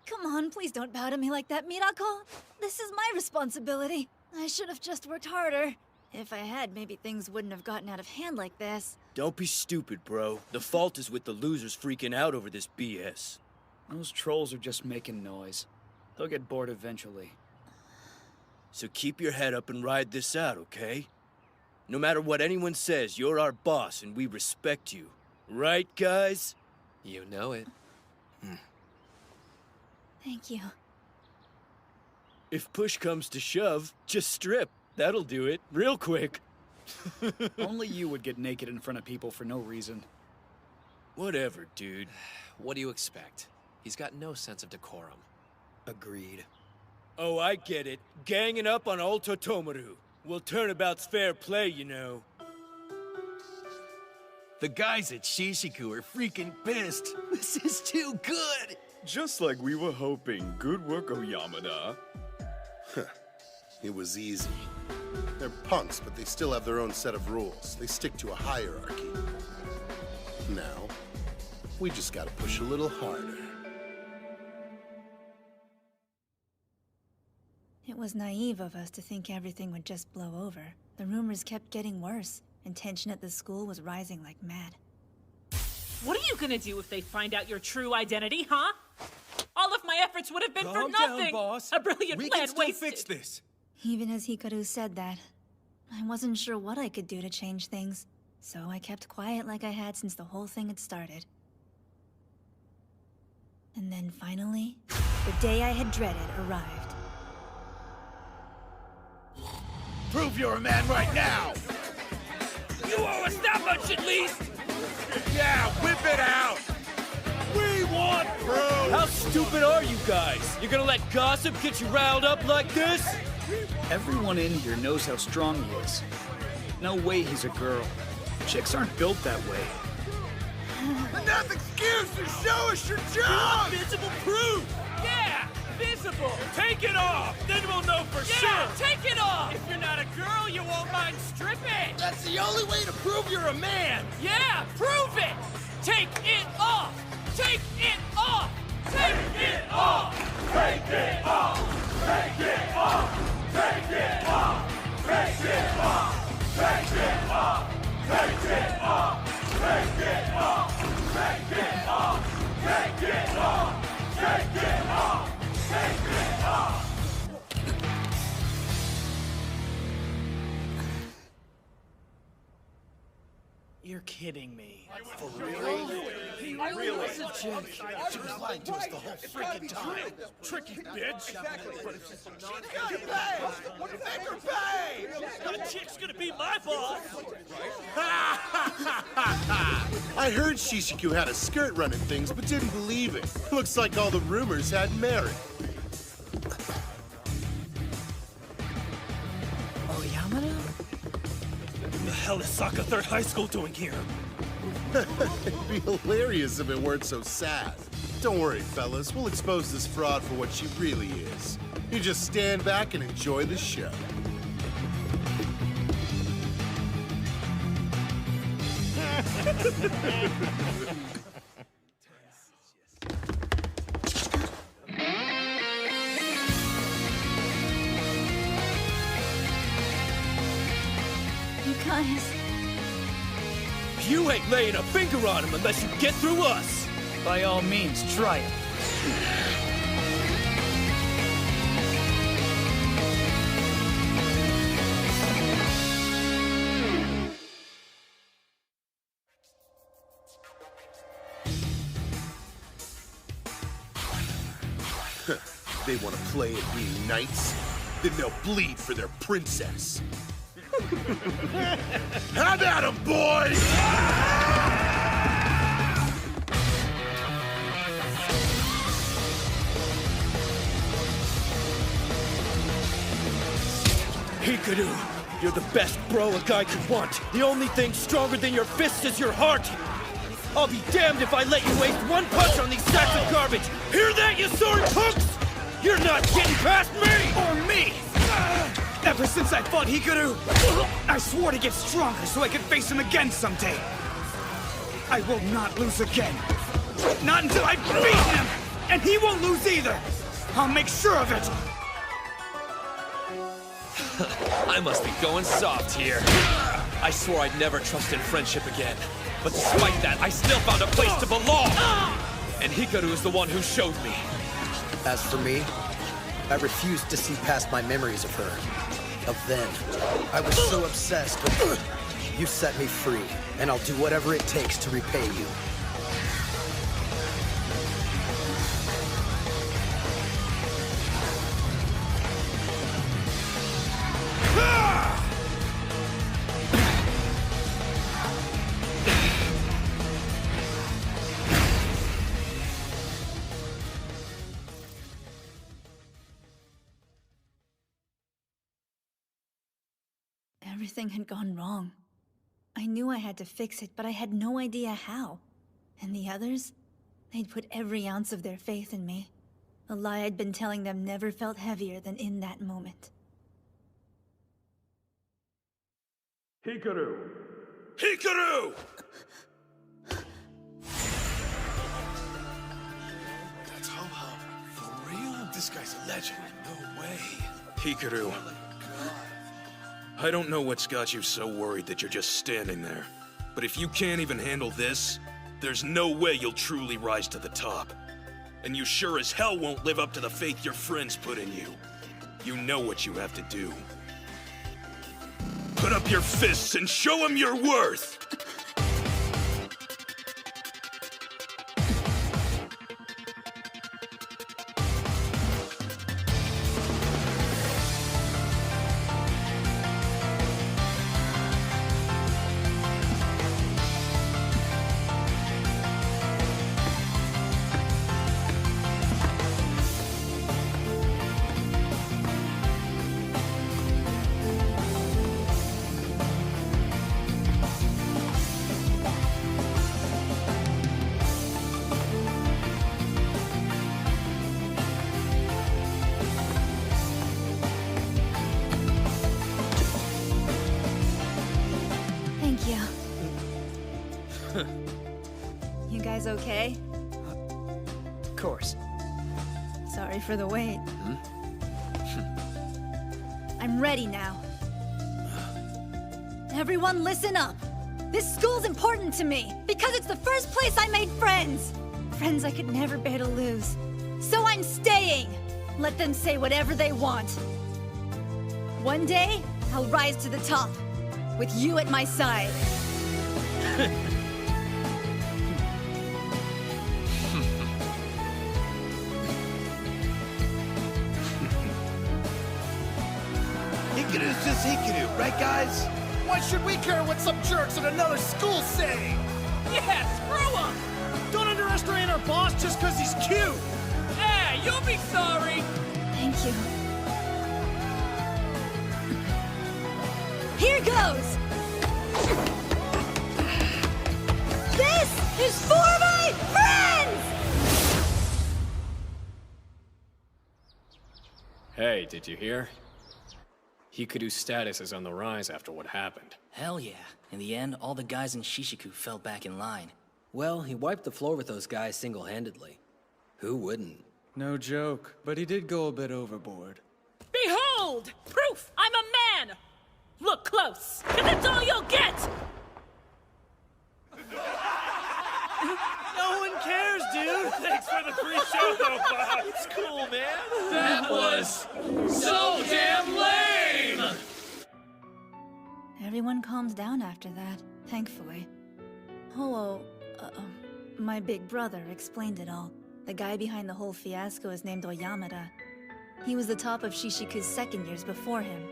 Come on, please don't bow to me like that, Mirako. This is my responsibility. I should have just worked harder. If I had, maybe things wouldn't have gotten out of hand like this. Don't be stupid, bro. The fault is with the losers freaking out over this BS. Those trolls are just making noise. They'll get bored eventually. So keep your head up and ride this out, okay? No matter what anyone says, you're our boss and we respect you. Right, guys? You know it. Thank you. If push comes to shove, just strip. That'll do it, real quick. Only you would get naked in front of people for no reason. Whatever, dude. What do you expect? He's got no sense of decorum. Agreed. Oh, I get it. Ganging up on old Totomaru. Well, turnabout's fair play, you know. The guys at Shishiku are freaking pissed. This is too good. Just like we were hoping. Good work, Oyamada. It was easy. They're punks, but they still have their own set of rules. They stick to a hierarchy. Now, we just gotta push a little harder. It was naive of us to think everything would just blow over. The rumors kept getting worse, and tension at the school was rising like mad. What are you gonna do if they find out your true identity, huh? All of my efforts would have been for Calm nothing! down, boss. A brilliant We plan can still wasted! fix this. Even as Hikaru said that, I wasn't sure what I could do to change things, so I kept quiet like I had since the whole thing had started. And then finally, the day I had dreaded arrived. Prove you're a man right now. You owe us that much at least! Yeah, whip it out. We want proof. How stupid are you guys? You're gonna let gossip get you riled up like this? Everyone in here knows how strong he is. No way he's a girl. Chicks aren't built that way. Enough excuses. Show us your job. Visible proof! Yeah! Visible! Take it off! Then we'll know for sure! Take it off! If you're not a girl, you won't mind stripping! That's the only way to prove you're a man. Yeah! Prove it! Take it off! Take it off! Take it off! Take it off! Take it off! Take it off! Take it off! Take it off! Take it off! Take it off! Take it off! Take it off! Take it off! Take it off! You're kidding me. For real? He really was a jerk. She was lying to us the whole freaking time. Tricky bitch. Gotta pay! Make her pay! That chick's gonna be my boss! I heard Shishiku had a skirt running things, but didn't believe it. Looks like all the rumors had merit. Oyamada? What the hell is Saka Third High School doing here? It'd be hilarious if it weren't so sad. Don't worry, fellas. We'll expose this fraud for what she really is. You just stand back and enjoy the show. You guys... You ain't laying a finger on him unless you get through us! By all means, try it. They want to play at being knights? Then they'll bleed for their princess. Have at 'em, boys! Hikaru, you're the best bro a guy could want. The only thing stronger than your fists is your heart. I'll be damned if I let you waste one punch on these sacks of garbage. Hear that, you sword punks? You're not getting past me! Or me! Ever since I fought Hikaru, I swore to get stronger so I could face him again someday. I will not lose again. Not until I've beaten him! And he won't lose either! I'll make sure of it! I must be going soft here. I swore I'd never trust in friendship again. But despite that, I still found a place to belong! And Hikaru is the one who showed me. As for me, I refused to see past my memories of her. of then. I was so obsessed, but you set me free, and I'll do whatever it takes to repay you. Everything had gone wrong. I knew I had to fix it, but I had no idea how. And the others? They'd put every ounce of their faith in me. A lie I'd been telling them never felt heavier than in that moment. Hikaru! Hikaru! That's Ho-Ho. For real? This guy's a legend. No way. Hikaru. I don't know what's got you so worried that you're just standing there. But if you can't even handle this, there's no way you'll truly rise to the top. And you sure as hell won't live up to the faith your friends put in you. You know what you have to do. Put up your fists and show them your worth! Thank you. You guys okay? Of course. Sorry for the wait. I'm ready now. Everyone listen up. This school's important to me because it's the first place I made friends. Friends I could never bear to lose. So I'm staying. Let them say whatever they want. One day, I'll rise to the top. With you at my side. Hikaru's just Hikaru, right guys? Why should we care what some jerks at another school say? Yeah, screw him! Don't underestimate our boss just because he's cute! Yeah, you'll be sorry! Thank you. Here goes! This is for my friends! Hey, did you hear? Hikaru's status is on the rise after what happened. Hell yeah. In the end, all the guys in Shishiku fell back in line. Well, he wiped the floor with those guys single-handedly. Who wouldn't? No joke, but he did go a bit overboard. Behold! Proof I'm a man! Look close, and that's all you'll get! No one cares, dude! Thanks for the free show, though, Bob! It's cool, man! That was so damn lame! Everyone calmed down after that, thankfully. Ho-Oh, my big brother, explained it all. The guy behind the whole fiasco is named Oyamada. He was the top of Shishiku's second years before him.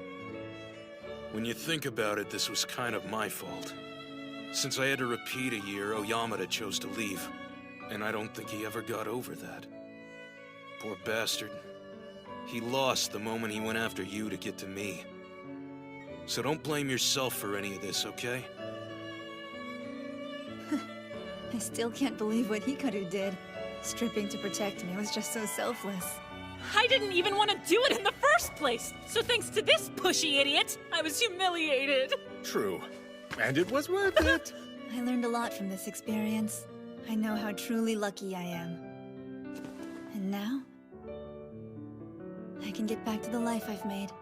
When you think about it, this was kind of my fault. Since I had to repeat a year, Oyamada chose to leave. And I don't think he ever got over that. Poor bastard. He lost the moment he went after you to get to me. So don't blame yourself for any of this, okay? I still can't believe what Hikaru did. Stripping to protect me was just so selfless. I didn't even want to do it in the first place! So thanks to this pushy idiot, I was humiliated! True. And it was worth it. I learned a lot from this experience. I know how truly lucky I am. And now, I can get back to the life I've made.